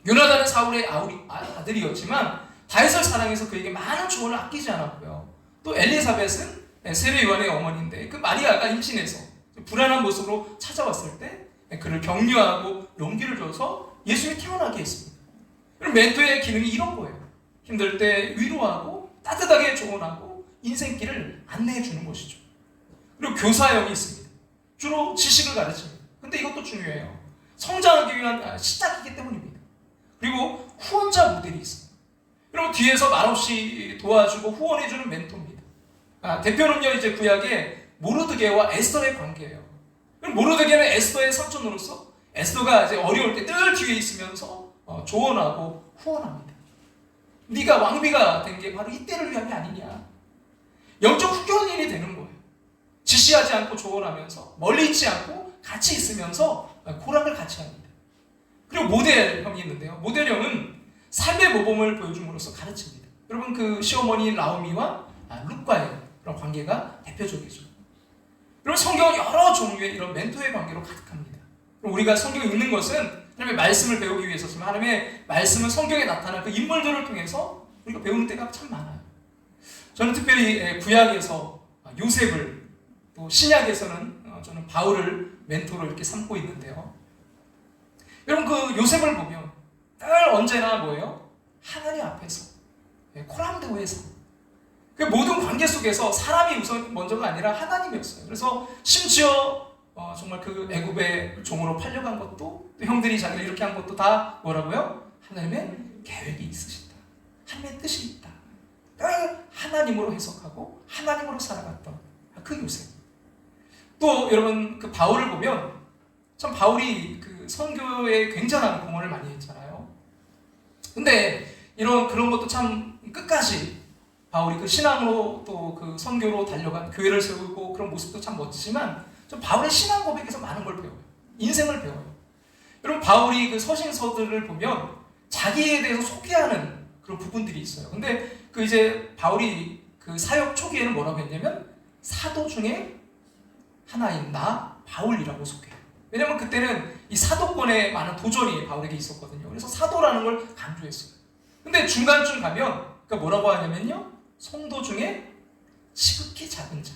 요나단은 사울의 아들이었지만 다윗을 사랑해서 그에게 많은 조언을 아끼지 않았고요. 또 엘리사벳은 세례 요한의 어머니인데 그 마리아가 임신해서 불안한 모습으로 찾아왔을 때 그를 격려하고 용기를 줘서 예수님이 태어나게 했습니다. 그럼 멘토의 기능이 이런 거예요. 힘들 때 위로하고 따뜻하게 조언하고 인생길을 안내해 주는 것이죠. 그리고 교사형이 있습니다. 주로 지식을 가르칩니다. 근데 이것도 중요해요. 성장하기 위한 시작이기 때문입니다. 그리고 후원자 모델이 있습니다. 여러분, 뒤에서 말없이 도와주고 후원해주는 멘토입니다. 대표는요, 이제 구약의 모르드게와 에스더의 관계예요. 모르드게는 에스더의 삼촌으로서 에스더가 이제 어려울 때 늘 뒤에 있으면서 조언하고 후원합니다. 네가 왕비가 된 게 바로 이때를 위함이 아니냐. 영적 후견인이 되는 거예요. 지시하지 않고 조언하면서 멀리 있지 않고 같이 있으면서 고락을 같이 합니다. 그리고 모델형이 있는데요. 모델형은 삶의 모범을 보여줌으로써 가르칩니다. 여러분, 그 시어머니 라우미와 룻과의 그런 관계가 대표적이죠. 여러분, 성경은 여러 종류의 이런 멘토의 관계로 가득합니다. 우리가 성경을 읽는 것은 하나님의 말씀을 배우기 위해서지만 하나님의 말씀은 성경에 나타난 그 인물들을 통해서 우리가 배우는 때가 참 많아요. 저는 특별히 구약에서 요셉을, 또 신약에서는 저는 바울을 멘토로 이렇게 삼고 있는데요. 여러분 그 요셉을 보면 늘 언제나 뭐예요? 하나님 앞에서, 코람드에서 그 모든 관계 속에서 사람이 우선 먼저가 아니라 하나님이었어요. 그래서 심지어 정말 그 애굽의 종으로 팔려간 것도, 또 형들이 자기를 이렇게 한 것도 다 뭐라고요? 하나님의 계획이 있으시다. 하나님의 뜻이 있다. 늘 하나님으로 해석하고 하나님으로 살아갔던 그 요셉. 또 여러분 그 바울을 보면 참 바울이 그 선교에 굉장한 공헌을 많이 했잖아요. 근데 그런 것도 참 끝까지 바울이 그 신앙으로 또 그 선교로 달려간, 교회를 세우고 그런 모습도 참 멋지지만 좀 바울의 신앙 고백에서 많은 걸 배워요. 인생을 배워요. 여러분 바울이 그 서신서들을 보면 자기에 대해서 소개하는 그런 부분들이 있어요. 근데 그 이제 바울이 그 사역 초기에는 뭐라고 했냐면 사도 중에 하나인 나 바울이라고 소개해요. 왜냐면 그때는 이 사도권에 많은 도전이 바울에게 있었거든요. 그래서 사도라는 걸 강조했어요. 근데 중간쯤 가면 그러니까 뭐라고 하냐면요, 성도 중에 지극히 작은 자.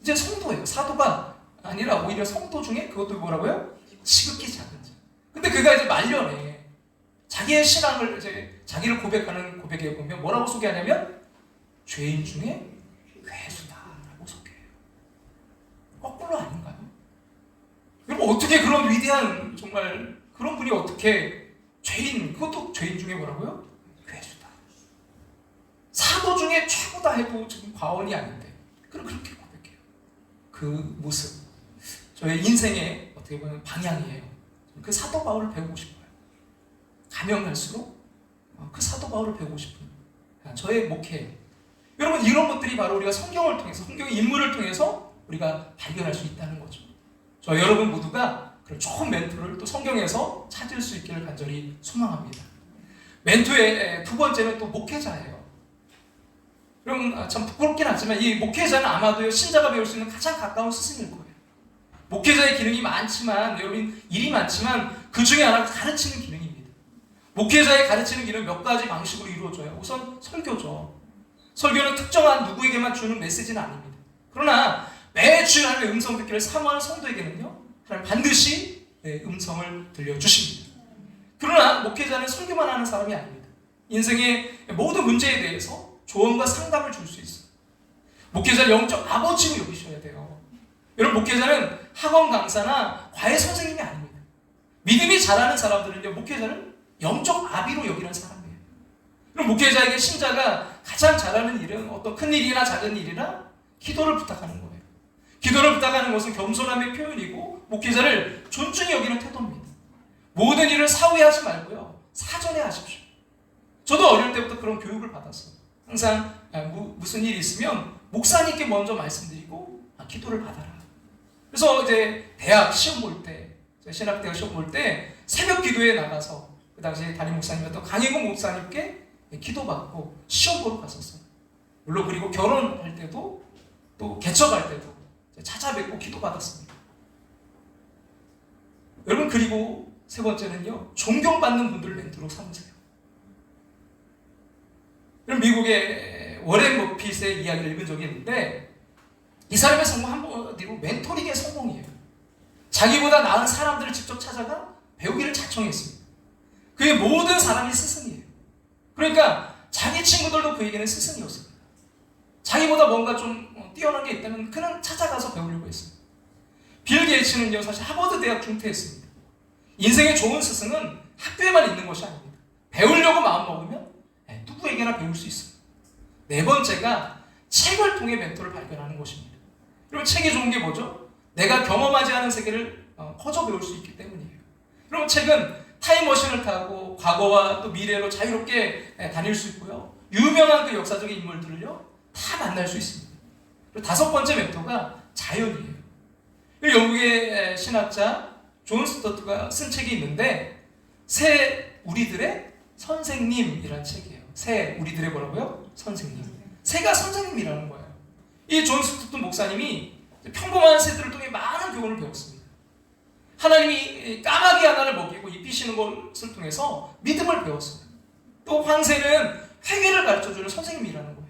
이제 성도예요. 사도가 아니라 오히려 성도 중에 그것도 뭐라고요? 지극히 작은 자. 근데 그가 이제 말년에 자기의 신앙을 이제 자기를 고백하는 고백에 보면 뭐라고 소개하냐면 죄인 중에 괴수다라고 소개해요. 거꾸로 아닌가요? 여러분 어떻게 그런 위대한 정말 그런 분이 어떻게 죄인, 그것도 죄인 중에 뭐라고요? 괴수다. 사도 중에 최고다 해도 지금 과언이 아닌데 그럼 그렇게 고백해요. 그 모습 저의 인생의 어떻게 보면 방향이에요. 그 사도 바울을 배우고 싶어요. 가면 갈수록 그 사도 바울을 배우고 싶은 저의 목회예요. 여러분 이런 것들이 바로 우리가 성경을 통해서, 성경의 인물을 통해서 우리가 발견할 수 있다는 거죠. 저 여러분 모두가 그런 좋은 멘토를 또 성경에서 찾을 수 있기를 간절히 소망합니다. 멘토의 두 번째는 또 목회자예요. 여러분 참 부끄럽긴 하지만 이 목회자는 아마도 신자가 배울 수 있는 가장 가까운 스승일 거예요. 목회자의 기능이 많지만, 여러분 일이 많지만 그 중에 하나가 가르치는 기능입니다. 목회자의 가르치는 기능은 몇 가지 방식으로 이루어져요. 우선 설교죠. 설교는 특정한 누구에게만 주는 메시지는 아닙니다. 그러나 매주 하나님의 음성 듣기를 사모하는 성도에게는요, 하나님 반드시 음성을 들려주십니다. 그러나 목회자는 설교만 하는 사람이 아닙니다. 인생의 모든 문제에 대해서 조언과 상담을 줄 수 있어요. 목회자는 영적 아버지로 여기셔야 돼요. 여러분 목회자는 학원 강사나 과외 선생님이 아닙니다. 믿음이 잘하는 사람들은요, 목회자는 영적 아비로 여기는 사람이에요. 그럼 목회자에게 신자가 가장 잘하는 일은 어떤 큰 일이나 작은 일이나 기도를 부탁하는 거예요. 기도를 부탁하는 것은 겸손함의 표현이고 목회자를 존중히 여기는 태도입니다. 모든 일을 사후에 하지 말고요, 사전에 하십시오. 저도 어릴 때부터 그런 교육을 받았어요. 항상 무슨 일이 있으면 목사님께 먼저 말씀드리고 기도를 받아라. 그래서 이제 대학 시험 볼 때, 신학대학 시험 볼 때 새벽 기도에 나가서 그 당시에 담임 목사님이었던 강혜국 목사님께 기도받고 시험 보러 갔었어요. 물론 그리고 결혼할 때도 또 개척할 때도 찾아뵙고 기도받았습니다. 여러분 그리고 세 번째는요, 존경받는 분들을 멘토로 삼으세요. 여러분 미국의 워렌 버핏의 이야기를 읽은 적이 있는데 이 사람의 성공 한마디로 멘토링의 성공이에요. 자기보다 나은 사람들을 직접 찾아가 배우기를 자청했습니다. 그의 모든 사람이 스승이에요. 그러니까 자기 친구들도 그에게는 스승이었습니다. 자기보다 뭔가 좀 뛰어난 게 있다면 그는 찾아가서 배우려고 했습니다. 빌 게이츠는요, 사실 하버드 대학 중퇴했습니다. 인생의 좋은 스승은 학교에만 있는 것이 아닙니다. 배우려고 마음먹으면 누구에게나 배울 수 있어요. 네 번째가 책을 통해 멘토를 발견하는 것입니다. 여러분 책이 좋은 게 뭐죠? 내가 경험하지 않은 세계를 퍼져 배울 수 있기 때문이에요. 여러분 책은 타임머신을 타고 과거와 또 미래로 자유롭게 다닐 수 있고요, 유명한 그 역사적인 인물들을요 다 만날 수 있습니다. 그리고 다섯 번째 멘토가 자연이에요. 영국의 신학자 존 스토트가 쓴 책이 있는데 새 우리들의 선생님이라는 책이에요. 새 우리들의 뭐라고요? 선생님. 새가 선생님이라는 거예요. 이 존 스토트 목사님이 평범한 새들을 통해 많은 교훈을 배웠습니다. 하나님이 까마귀 하나를 먹이고 입히시는 것을 통해서 믿음을 배웠습니다. 또 황새는 회개를 가르쳐주는 선생님이라는 거예요.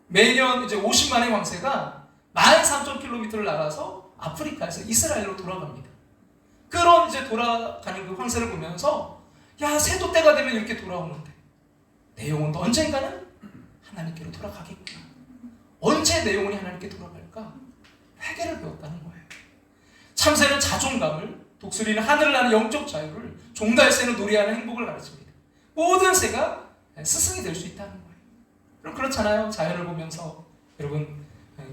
매년 이제 50만의 황새가 13,000km를 날아서 아프리카에서 이스라엘로 돌아갑니다. 그런 이제 돌아가는 그 황새를 보면서 야, 새도 때가 되면 이렇게 돌아오는데 내 영혼도 언젠가는 하나님께로 돌아가겠구나. 언제 내 영혼이 하나님께 돌아갈까? 회개를 배웠다는 거예요. 참새는 자존감을, 독수리는 하늘을 나는 영적 자유를, 종달새는 노래하는 행복을 가르칩니다. 모든 새가 스승이 될 수 있다는 거예요. 그럼 그렇잖아요. 자연을 보면서 여러분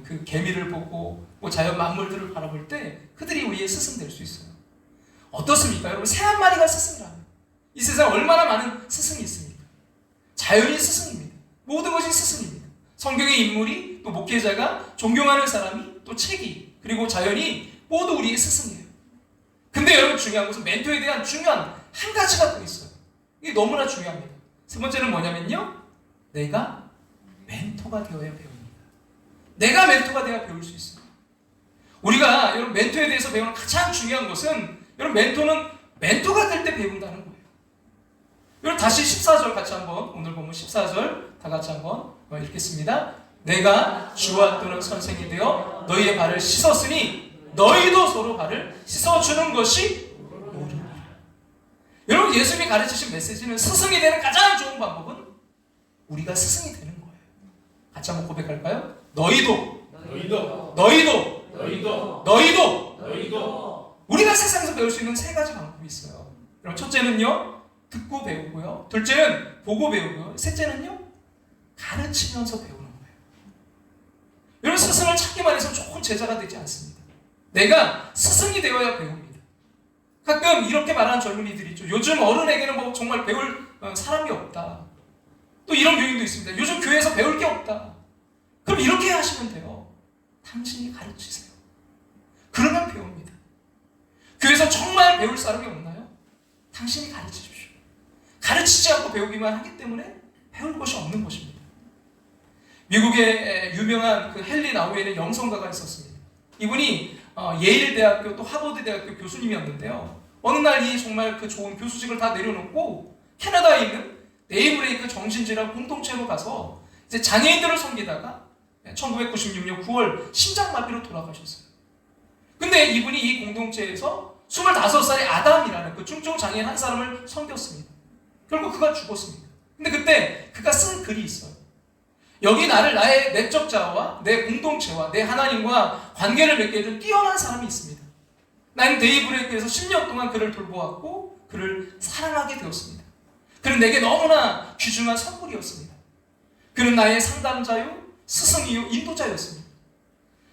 그 개미를 보고 뭐 자연 만물들을 바라볼 때 그들이 우리의 스승 될 수 있어요. 어떻습니까? 여러분 새 한 마리가 스승이라면 이 세상에 얼마나 많은 스승이 있습니까? 자연이 스승입니다. 모든 것이 스승입니다. 성경의 인물이, 또 목회자가, 존경하는 사람이, 또 책이, 그리고 자연이 모두 우리의 스승이에요. 근데 여러분 중요한 것은 멘토에 대한 중요한 한 가지가 더 있어요. 이게 너무나 중요합니다. 세 번째는 뭐냐면요, 내가 멘토가 되어야 배웁니다. 내가 멘토가 되어야 배울 수 있어요. 우리가 여러분 멘토에 대해서 배우는 가장 중요한 것은 여러분 멘토는 멘토가 될 때 배운다는 거예요. 여러분 다시 14절 같이 한번, 오늘 보면 14절 다 같이 한번 읽겠습니다. 내가 주와 또는 선생이 되어 너희의 발을 씻었으니 너희도 서로 발을 씻어주는 것이 옳으니라. 여러분 예수님이 가르치신 메시지는 스승이 되는 가장 좋은 방법은 우리가 스승이 되는 거예요. 같이 한번 고백할까요? 너희도 우리가 세상에서 배울 수 있는 세 가지 방법이 있어요. 그럼 첫째는요, 듣고 배우고요. 둘째는 보고 배우고요. 셋째는요, 가르치면서 배우는 거예요. 여러분 스승을 찾기만 해서 좋은 제자가 되지 않습니다. 내가 스승이 되어야 배웁니다. 가끔 이렇게 말하는 젊은이들이 있죠. 요즘 어른에게는 뭐 정말 배울 사람이 없다. 또 이런 교인도 있습니다. 요즘 교회에서 배울 게 없다. 그럼 이렇게 하시면 돼요. 당신이 가르치세요. 그러면 배웁니다. 교회에서 정말 배울 사람이 없나요? 당신이 가르치십시오. 가르치지 않고 배우기만 하기 때문에 배울 것이 없는 것입니다. 미국의 유명한 그 헨리 나우에는 영성가가 있었습니다. 이분이 예일대학교 또 하버드대학교 교수님이었는데요. 어느 날 이 정말 그 좋은 교수직을 다 내려놓고 캐나다에 있는 네이브레이크 정신질환 공동체로 가서 이제 장애인들을 섬기다가 1996년 9월 심장마비로 돌아가셨어요. 근데 이분이 이 공동체에서 25살의 아담이라는 그 중증 장애인 한 사람을 섬겼습니다. 결국 그가 죽었습니다. 근데 그때 그가 쓴 글이 있어요. 여기 나를 나의 내적 자아와 내 공동체와 내 하나님과 관계를 맺게 해준 뛰어난 사람이 있습니다. 나는 데이브레이크에서 10년 동안 그를 돌보았고 그를 사랑하게 되었습니다. 그는 내게 너무나 귀중한 선물이었습니다. 그는 나의 상담자요, 스승이요, 인도자였습니다.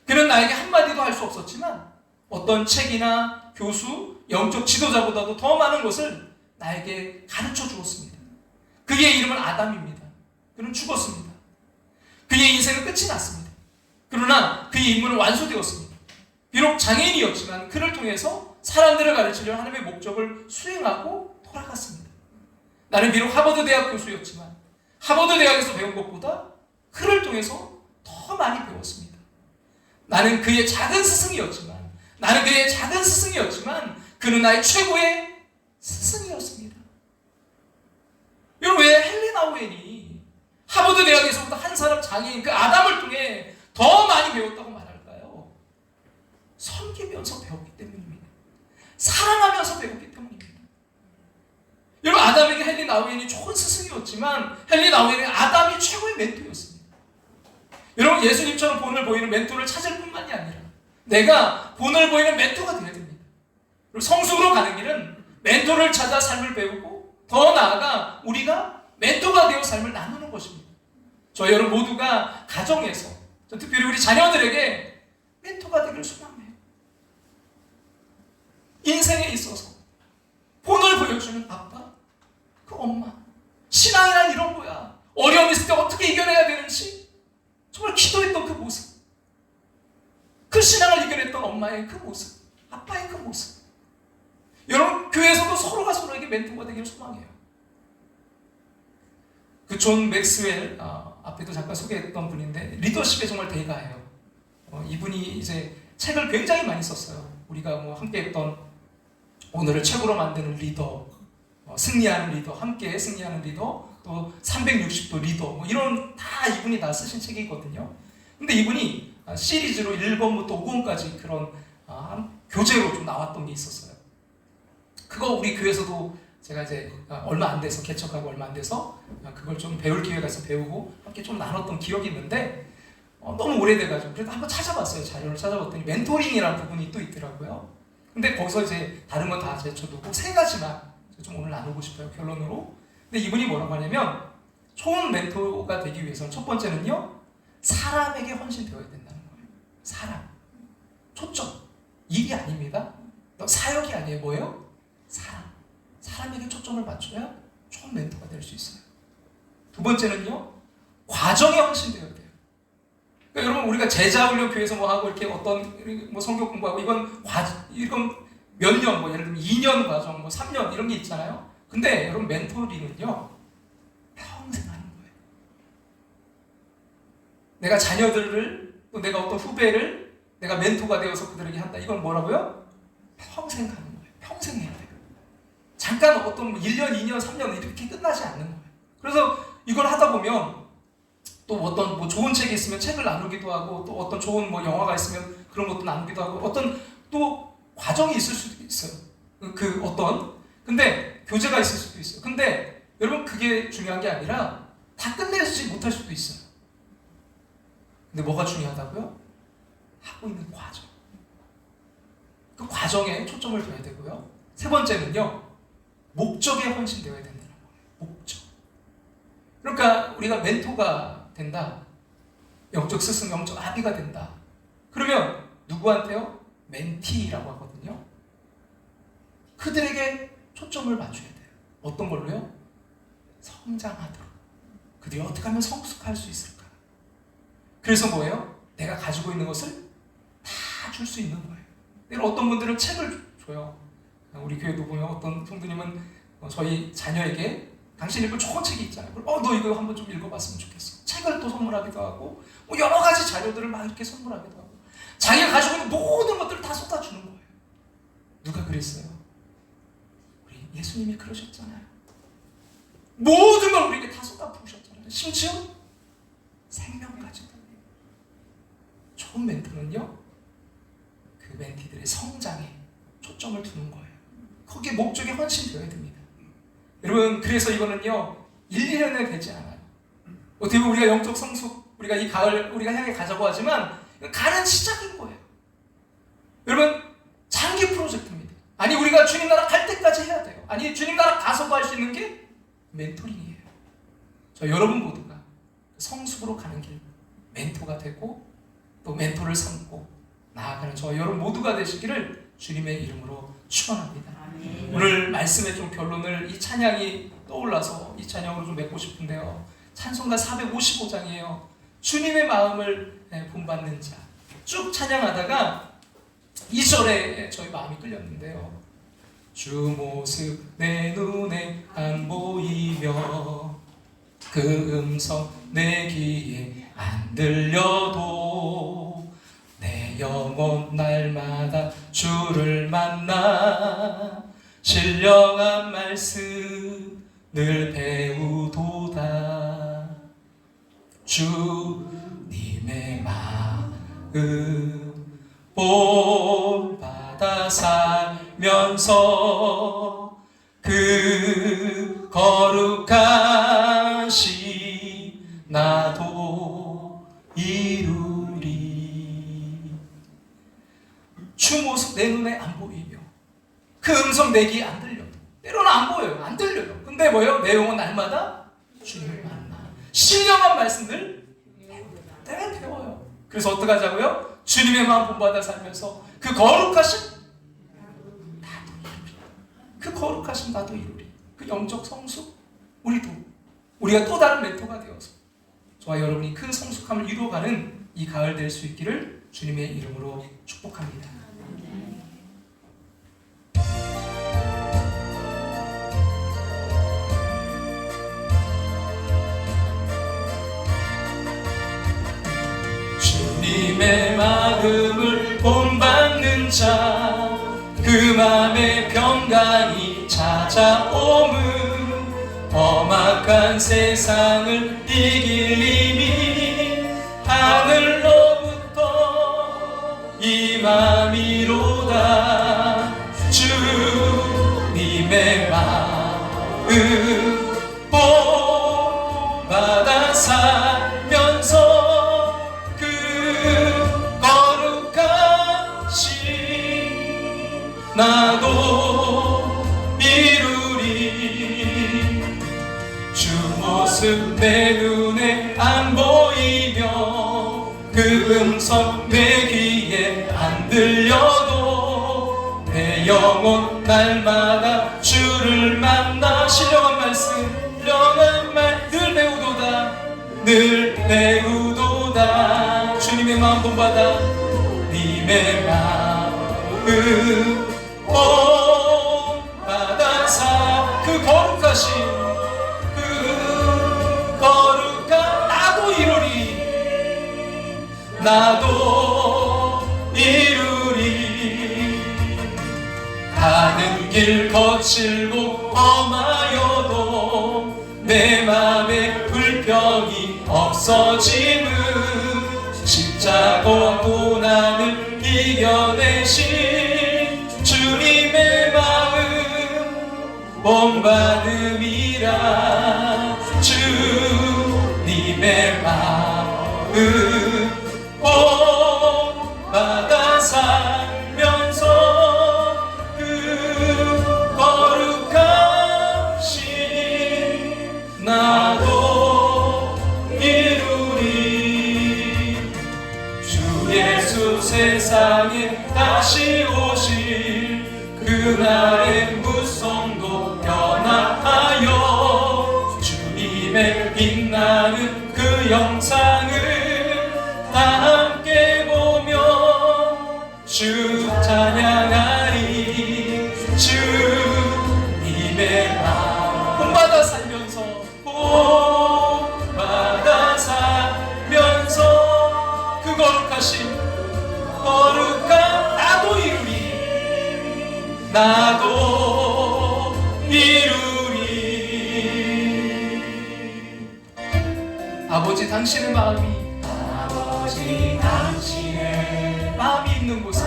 그는 나에게 한마디도 할 수 없었지만 어떤 책이나 교수, 영적 지도자보다도 더 많은 것을 나에게 가르쳐 주었습니다. 그의 이름은 아담입니다. 그는 죽었습니다. 그의 인생은 끝이 났습니다. 그러나 그의 임무는 완수되었습니다. 비록 장애인이었지만 그를 통해서 사람들을 가르치려 하나님의 목적을 수행하고 돌아갔습니다. 나는 비록 하버드 대학 교수였지만 하버드 대학에서 배운 것보다 그를 통해서 더 많이 배웠습니다. 나는 그의 작은 스승이었지만 그는 나의 최고의 스승이었습니다. 여러분 왜 헨리 나우엔이 하버드 대학에서부터 한 사람 장애인 그 아담을 통해 더 많이 배웠다고 말할까요? 섬기면서 배웠기 때문입니다. 사랑하면서 배웠기 때문입니다. 여러분 아담에게 헨리 나우엔이 좋은 스승이었지만 헨리 나우엔은 아담이 최고의 멘토였습니다. 여러분 예수님처럼 본을 보이는 멘토를 찾을 뿐만이 아니라 내가 본을 보이는 멘토가 되어야 됩니다. 그리고 성숙으로 가는 길은 멘토를 찾아 삶을 배우고 더 나아가 우리가 멘토가 되어 삶을 나누는 것입니다. 저희 여러분 모두가 가정에서 특별히 우리 자녀들에게 멘토가 되기를 소망해요. 인생에 있어서 본을 보여주는 아빠, 그 엄마, 신앙이란 이런 거야. 어려움 있을 때 어떻게 이겨내야 되는지 정말 기도했던 그 모습, 그 신앙을 이겨냈던 엄마의 그 모습, 아빠의 그 모습. 여러분 교회에서도 서로가 서로에게 멘토가 되기를 소망해요. 그 존 맥스웰 앞에도 잠깐 소개했던 분인데 리더십에 정말 대가예요. 이분이 이제 책을 굉장히 많이 썼어요. 우리가 뭐 함께했던 오늘을 최고로 만드는 리더, 승리하는 리더, 함께 승리하는 리더, 또 360도 리더, 뭐 이런 다 이분이 다 쓰신 책이거든요. 근데 이분이 시리즈로 1번부터 5권까지 그런 교재로 좀 나왔던 게 있었어요. 그거 우리 교회에서도 제가 이제 얼마 안 돼서 개척하고 얼마 안 돼서 그걸 좀 배울 기회가 있어 배우고 함께 좀 나눴던 기억이 있는데 너무 오래돼가지고 그래도 한번 찾아봤어요. 자료를 찾아봤더니 멘토링이라는 부분이 또 있더라고요. 근데 거기서 이제 다른 건 다 제쳐두고 세 가지만 좀 오늘 나누고 싶어요. 결론으로. 근데 이분이 뭐라고 하냐면 좋은 멘토가 되기 위해서는 첫 번째는요, 사람에게 헌신되어야 된다는 거예요. 사람. 초점. 일이 아닙니다. 사역이 아니에요. 뭐예요? 사람. 사람에게 초점을 맞춰야 좋은 멘토가 될 수 있어요. 두 번째는요, 과정에 헌신되어야 돼요. 그러니까 여러분, 우리가 제자훈련 교회에서 뭐 하고 이렇게 어떤 뭐 성경 공부하고 이건 몇 년, 뭐 예를 들면 2년 과정, 뭐 3년 이런 게 있잖아요. 근데 여러분, 멘토링은요, 평생 하는 거예요. 내가 자녀들을, 또 내가 어떤 후배를 내가 멘토가 되어서 그들에게 한다. 이건 뭐라고요? 평생 하는 거예요. 평생 해야 돼요. 잠깐 어떤 1년, 2년, 3년 이렇게 끝나지 않는 거예요. 그래서 이걸 하다 보면 또 어떤 뭐 좋은 책이 있으면 책을 나누기도 하고, 또 어떤 좋은 뭐 영화가 있으면 그런 것도 나누기도 하고, 어떤 또 과정이 있을 수도 있어요. 근데 교제가 있을 수도 있어요. 근데 여러분, 그게 중요한 게 아니라 다 끝내지 못할 수도 있어요. 근데 뭐가 중요하다고요? 하고 있는 과정. 그 과정에 초점을 둬야 되고요. 세 번째는요, 목적에 헌신되어야 된다는 거예요. 목적. 그러니까 우리가 멘토가 된다, 영적 스승, 영적 아비가 된다. 그러면 누구한테요? 멘티라고 하거든요. 그들에게 초점을 맞춰야 돼요. 어떤 걸로요? 성장하도록. 그들이 어떻게 하면 성숙할 수 있을까? 그래서 뭐예요? 내가 가지고 있는 것을 다 줄 수 있는 거예요. 내가 어떤 분들은 책을 줘요. 우리 교회도 보면 어떤 성도님은 저희 자녀에게 당신 읽고 좋은 책이 있잖아요. 너 이거 한번 좀 읽어봤으면 좋겠어. 책을 또 선물하기도 하고, 여러 가지 자료들을 막 이렇게 선물하기도 하고, 자기가 가지고 있는 모든 것들을 다 쏟아주는 거예요. 누가 그랬어요? 우리 예수님이 그러셨잖아요. 모든 걸 우리에게 다 쏟아부으셨잖아요. 심지어 생명까지도. 좋은 멘토는요, 그 멘티들의 성장에 초점을 두는 거예요. 거기에 목적에 헌신되어야 됩니다. 여러분, 그래서 이거는요, 1, 2년에 되지 않아요. 어떻게 보면 우리가 영적 성숙, 우리가 이 가을 우리가 향해 가자고 하지만 가는 시작인 거예요. 여러분, 장기 프로젝트입니다. 아니, 우리가 주님 나라 갈 때까지 해야 돼요. 아니, 주님 나라 가서도 할 수 있는 게 멘토링이에요. 저 여러분 모두가 성숙으로 가는 길, 멘토가 되고 또 멘토를 삼고 나아가는 저 여러분 모두가 되시기를 주님의 이름으로 축원합니다. 오늘 말씀의 좀 결론을, 이 찬양이 떠올라서 이 찬양으로 좀 맺고 싶은데요. 찬송가 455장이에요. 주님의 마음을 본받는 자. 쭉 찬양하다가 2절에 저희 마음이 끌렸는데요. 주 모습 내 눈에 안 보이며 그 음성 내 귀에 안 들려도 내 영혼 날마다 주를 만나 신령한 말씀 늘 배우도다. 주님의 마음 본받아 살면서 그 거룩하신 나도 이루리. 주 모습 내 눈에 안 보이며 그 음성 내 귀에 안 들려도, 때로는 안 보여요, 안 들려요. 근데 뭐예요? 내 영혼 날마다 주님을 만나 신령한 말씀들 내가 배워요. 그래서 어떻게 하자고요? 주님의 마음 본받아 살면서 그 거룩하신 나도 이루리. 그 거룩하신 나도 이루리. 그 영적 성숙, 우리가 또 다른 멘토가 되어서 저와 여러분이 그 성숙함을 이루어가는 이 가을 될 수 있기를 주님의 이름으로 축복합니다. 주님의 마음을 본받는 자, 그 맘에 평강이 찾아오면 험악한 세상을 이길 힘이 하늘로부터 임함이로다. 주님의 본받아 살면서 그 거룩하신 나도 이루리. 주 모습 내 눈에 안 보이며 그 음성 내 귀에 안 들려도 내 영혼 날마다 주를 만나 신령한 말씀 신령한 말 늘 배우도다 늘 배우도다. 주님의 마음 본받아 님의 마음 본받아 사 그 거룩하신 그 거룩한 나도 이루리. 나도 이루리. 가는 길 거칠고 험하여도 내 맘에 불평이 없어짐은 십자가 고난을 이겨내신 주님의 마음 본받음이라. 주님의 마음 본받아 살면서 그 거룩하신 나도 이루리. 주 예수 세상에 다시 오실 그날의 무성도 변화하여 주님의 빛나는 그 영상을 다 함께 보며 주 찬양하리. 주님의 마음 본받아 살면서 본받아 살면서 그 거룩한 나도 이루리. 나도 이루리. 아버지 당신의 마음이 당신의 마음이 있는 곳에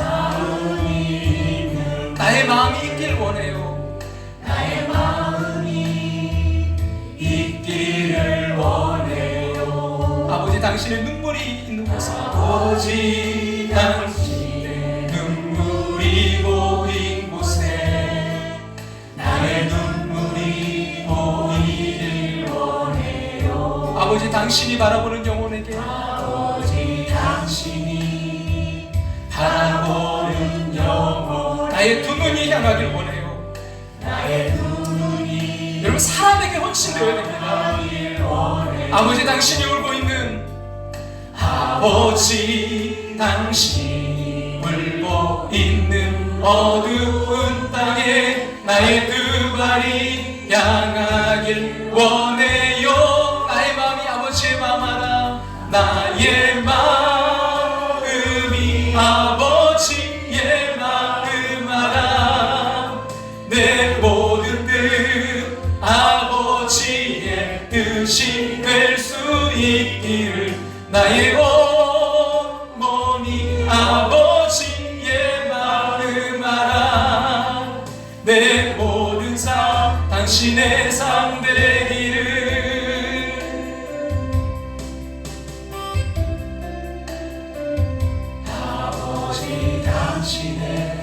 나의 마음이 있길 원해요. 나의 마음이 있기를 원해요. 아버지 당신의 눈물이 있는 곳에 아버지 당신의 눈물이 보인 곳에 나의 눈물이 보이길 원해요. 아버지 당신이 바라보는 영혼에게 당신이 바라보는 영혼 나의 두 눈이 향하길 원해요. 나의 두 눈이 여러분 사람에게 헌신되어야 됩니다. 아버지 당신이 울고 있는 아버지 당신이 울고 있는 어두운 땅에 나의 두 발이 향하길 원해요. 나의 마음이 아버지의 마음 알아. 나의 마음이 아버지의 마음 알아. 내 모든 뜻 아버지의 뜻이 될 수 있기를. 나의 온몸이 아버지의 마음 알아. 내 모든 삶 당신의 삶 되기를. 당신의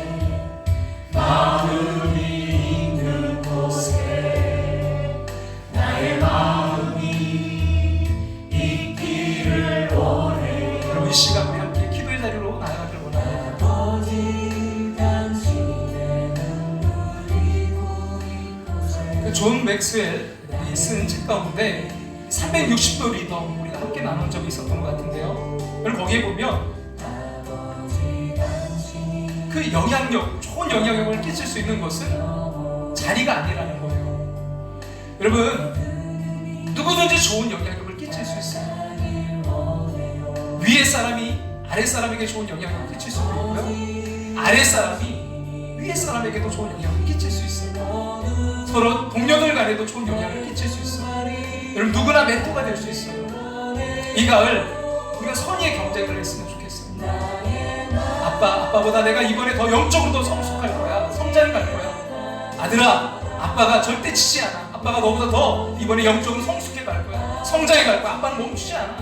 마음이 있는 곳에 나의 마음이 있기를 원해. 여러분 이 시간 우리 함께 기도의 자리로 나아가길 원합니다. 아버지 당신의 눈물이 보인 곳에 그 존 맥스웰이 쓴 책 가운데 360도 리더 우리가 함께 나눈 적이 있었던 것 같은데요. 그리고 거기에 보면 그 영향력, 좋은 영향력을 끼칠 수 있는 것은 자리가 아니라는 거예요. 여러분 누구든지 좋은 영향력을 끼칠 수 있어요. 위에 사람이 아래 사람에게 좋은 영향력을 끼칠 수도 있고요, 아래 사람이 위에 사람에게도 좋은 영향을 끼칠 수 있어요. 서로 동료들 간에도 좋은 영향을 끼칠 수 있어요. 여러분 누구나 멘토가 될 수 있어요. 이 가을 우리가 선의의 경쟁을 했으면 좋겠습니다. 아빠보다 내가 이번에 더 영적으로 더 성숙할 거야, 성장할 거야. 아들아, 아빠가 절대 지지 않아. 아빠가 너보다 더 이번에 영적으로 성숙해 갈 거야. 성장해 갈 거야. 아빠는 멈추지 않아.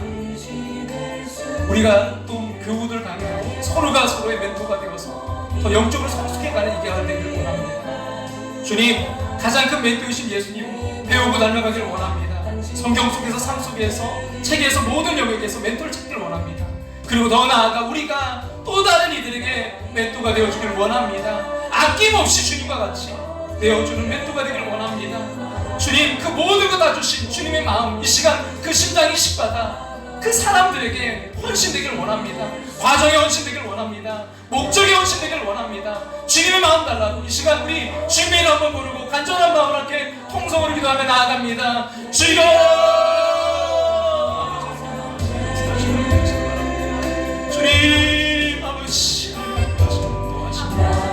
우리가 또 교우들 강요하고 서로가 서로의 멘토가 되어서 더 영적으로 성숙해 가는 이 계활 되기를 원합니다. 주님, 가장 큰 멘토이신 예수님 배우고 닮아가기를 원합니다. 성경 속에서, 삶 속에서, 책에서, 모든 영역에서 멘토를 찾기를 원합니다. 그리고 더 나아가 우리가 또 다른 이들에게 멘토가 되어주기를 원합니다. 아낌없이 주님과 같이 되어주는 멘토가 되기를 원합니다. 주님, 그 모든 것 다 주신 주님의 마음, 이 시간 그 심장이 식받아 그 사람들에게 헌신되기를 원합니다. 과정에 헌신되기를 원합니다. 목적에 헌신되기를 원합니다. 주님의 마음 달라고 이 시간 우리 주님의 이름 한번 부르고 간절한 마음으로 함께 통성으로 기도하며 나아갑니다. 주여, 주님 아버지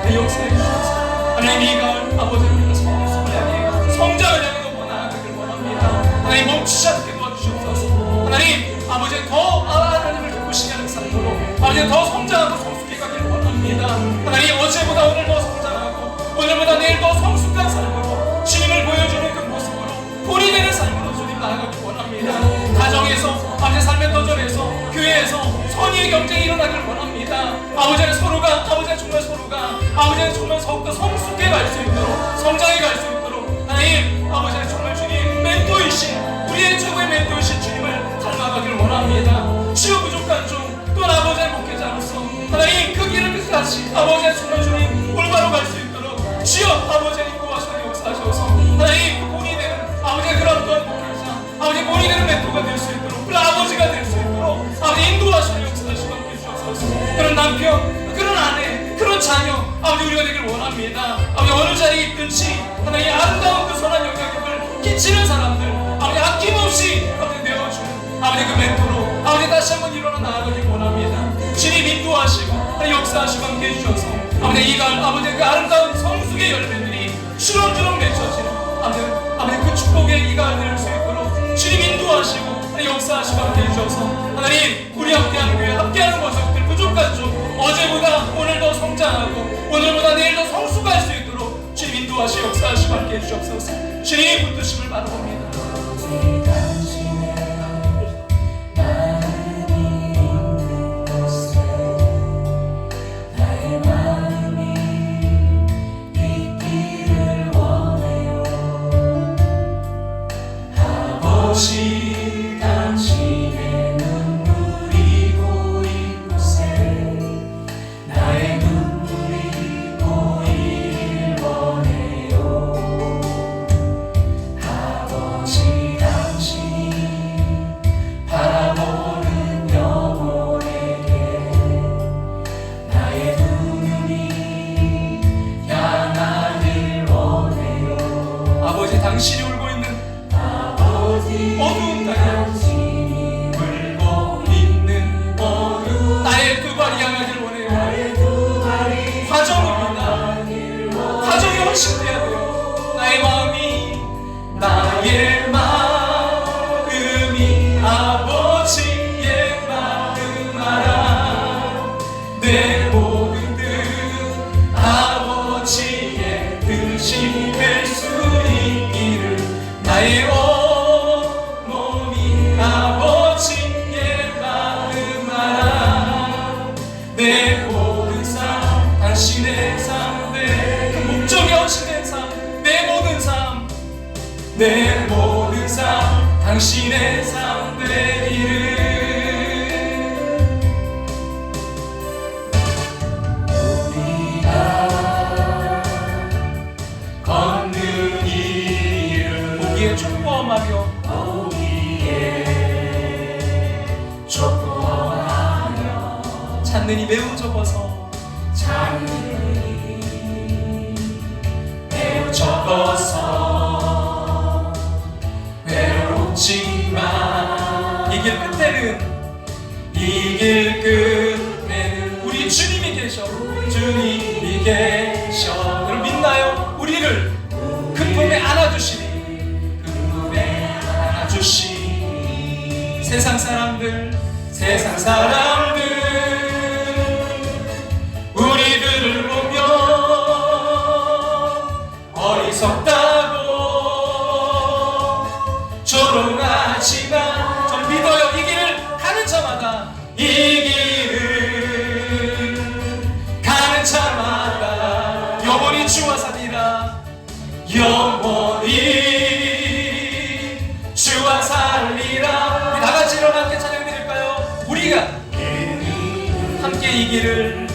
내 역사에 주셔서 하나님 이 가을 아버지를 위해서 성장을 향해 더 나아가기를 원합니다. 하나님 멈추지 않게 도와주시옵소서. 하나님 아버지 더 하나님을 기쁘시게 하는 삶으로 아버지 더 성장하고 성숙해 가기를 원합니다. 하나님 어제보다 오늘 더 성장하고 오늘보다 내일 더 성숙한 삶으로 주님을 보여주는 그 모습으로 본이 되는 삶으로 주님 나아가기 원합니다. 가정에서 아버지 삶의 터전에서 교회에서 선의의 경쟁이 일어나기를 원합니다. 아버지는 서로가 아버지는 정말 서로가 아버지는 정말 더욱더 성숙해 갈 수 있도록 성장해 갈 수 있도록 하나님 아버지는 정말 주님 멘토이신 우리의 최고의 멘토이신 주님을 닮아가기를 원합니다. 주여 부족한 종 또한 아버지의 목회자로서 하나님 그 길을 끝까지 아버지의 정말 주님 올바로 갈 수 있도록 주여 아버지의 인도하시는 역사하셔서 하나님 그 본이 되는 아버지의 그런 또한 목회자 아버지 본이 되는 멘토가 될 수 있도록 그런 아버지가 될 수 있도록 아버지 인도하시는 역사하시고 함께 주옵소서. 그런 남편 그런 아내 그런 자녀 아버지 우리가 되길 원합니다. 아버지 어느 자리에 있든지 하나님 아름다운 그 선한 영향력을 끼치는 사람들 아버지 아낌없이 아버지 내어주는 아버지 그 멘토로 아버지 다시 한번 일어나 나아가길 원합니다. 주님 인도하시고 역사하시고 함께 해주셔서 아버지 이 가을 아버지 그 아름다운 성숙의 열매들이 주렁주렁 맺혀지는 아버지 그 축복의 이 가을 될 수 있도록 주님 인도하시고 역사하시고 함께 해주셔서 하나님 우리 함께하는 교회 함께하는 모습들 부족한 점 어제보다 오늘 더 성장하고 오늘보다 내일 더 성숙할 수 있도록 주님 인도하시고 역사하시고 함께 해주옵소서. 주님 붙드심을 바라봅니다. 당신이 울고 있는 어두운 땅에 울고 있는 어두운 나의 두 발이 향하길 원해요. 과정입니다. 과정이 헌신돼야 돼요. 나의 마음이 아버지의 마음 알아 내 모든 뜻 아버지의 뜻이 될 수 나의 온 몸이 아버지의 마음 알아 내 모든 삶 당신의 삶 내 그 목적이 헌신된 삶 내 모든 삶 내 모든 삶 당신의 삶 되기를 우리가 걷는 길 축복하며 찾는 이 매우 적어서 외롭지만 이 길 끝에는 우리 주님이 계셔 주님이 계셔 여러분 믿나요? 우리를 그 품에 안아주시니 세상 사람들 우리들을 보며 어리석다고 우리가 함께 이기를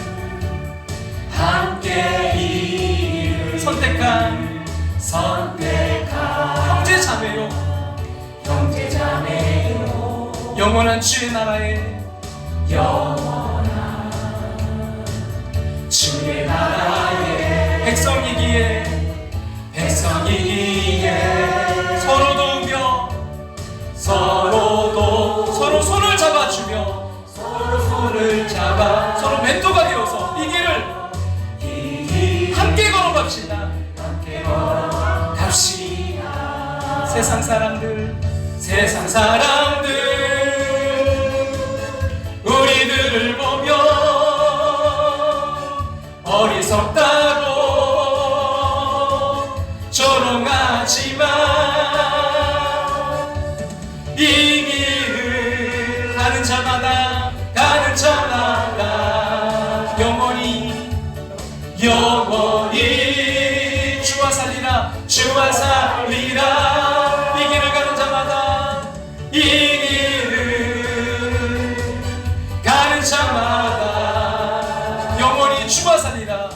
선택한 형제 자매요 영원한 주의 나라에 백성이기에 서로 손을 잡아주며 서로 멘토가 되어서 이 길을 함께 걸어갑시다. 세상 사람들 우리들을 보며 어리석다고 조롱하지만 이 길을 가는 자마다 영원히 주와 살리라 이 길을 가는 자마다 이 길을 가는 자마다 영원히 주와 살리라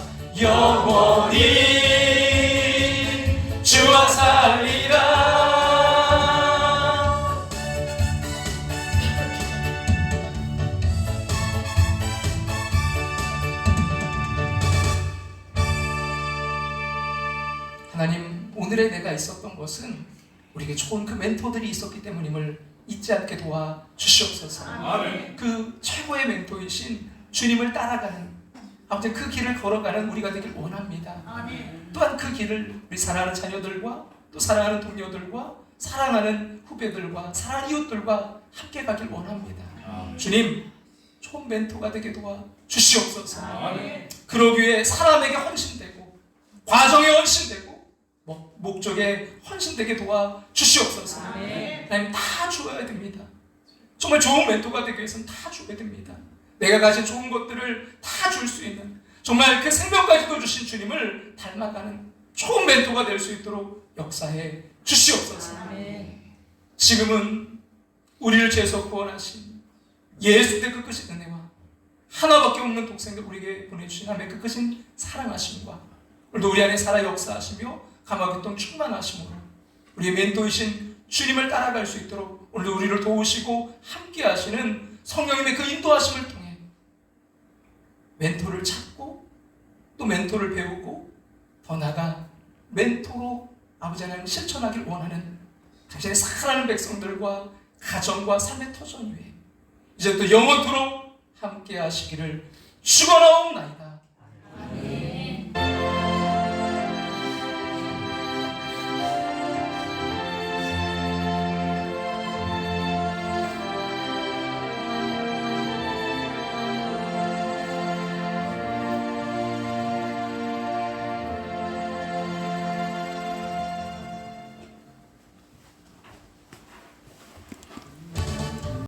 하나님, 오늘의 내가 있었던 것은 우리에게 좋은 그 멘토들이 있었기 때문임을 잊지 않게 도와 주시옵소서. 아멘. 그 최고의 멘토이신 주님을 따라가는 아버지 그 길을 걸어가는 우리가 되길 원합니다. 아멘. 또한 그 길을 우리 사랑하는 자녀들과 또 사랑하는 동료들과 사랑하는 후배들과 사랑하는 이웃들과 함께 가길 원합니다. 아멘. 주님, 좋은 멘토가 되게 도와 주시옵소서. 아멘. 그러기 위해 사람에게 헌신되고 과정에 헌신되고 목적에 헌신되게 도와 주시옵소서. 하나님, 다 주어야 됩니다. 정말 좋은 멘토가 되기 위해서는 다 줘야 됩니다. 내가 가진 좋은 것들을 다 줄 수 있는 정말 그 생명까지도 주신 주님을 닮아가는 좋은 멘토가 될 수 있도록 역사해 주시옵소서. 지금은 우리를 죄에서 구원하신 예수의 그 크신 은혜와 하나밖에 없는 독생자 우리에게 보내주신 하나님의 그 크신 사랑하심과 오늘도 우리 안에 살아 역사하시며 감화교통 충만하심으로 우리의 멘토이신 주님을 따라갈 수 있도록 오늘도 우리를 도우시고 함께 하시는 성령님의 그 인도하심을 통해 멘토를 찾고 또 멘토를 배우고 더 나아가 멘토로 아버지 하나님 실천하길 원하는 당신의 사랑하는 백성들과 가정과 삶의 터전 위에 이제부터 영원토록 함께 하시기를 축원하옵나이다.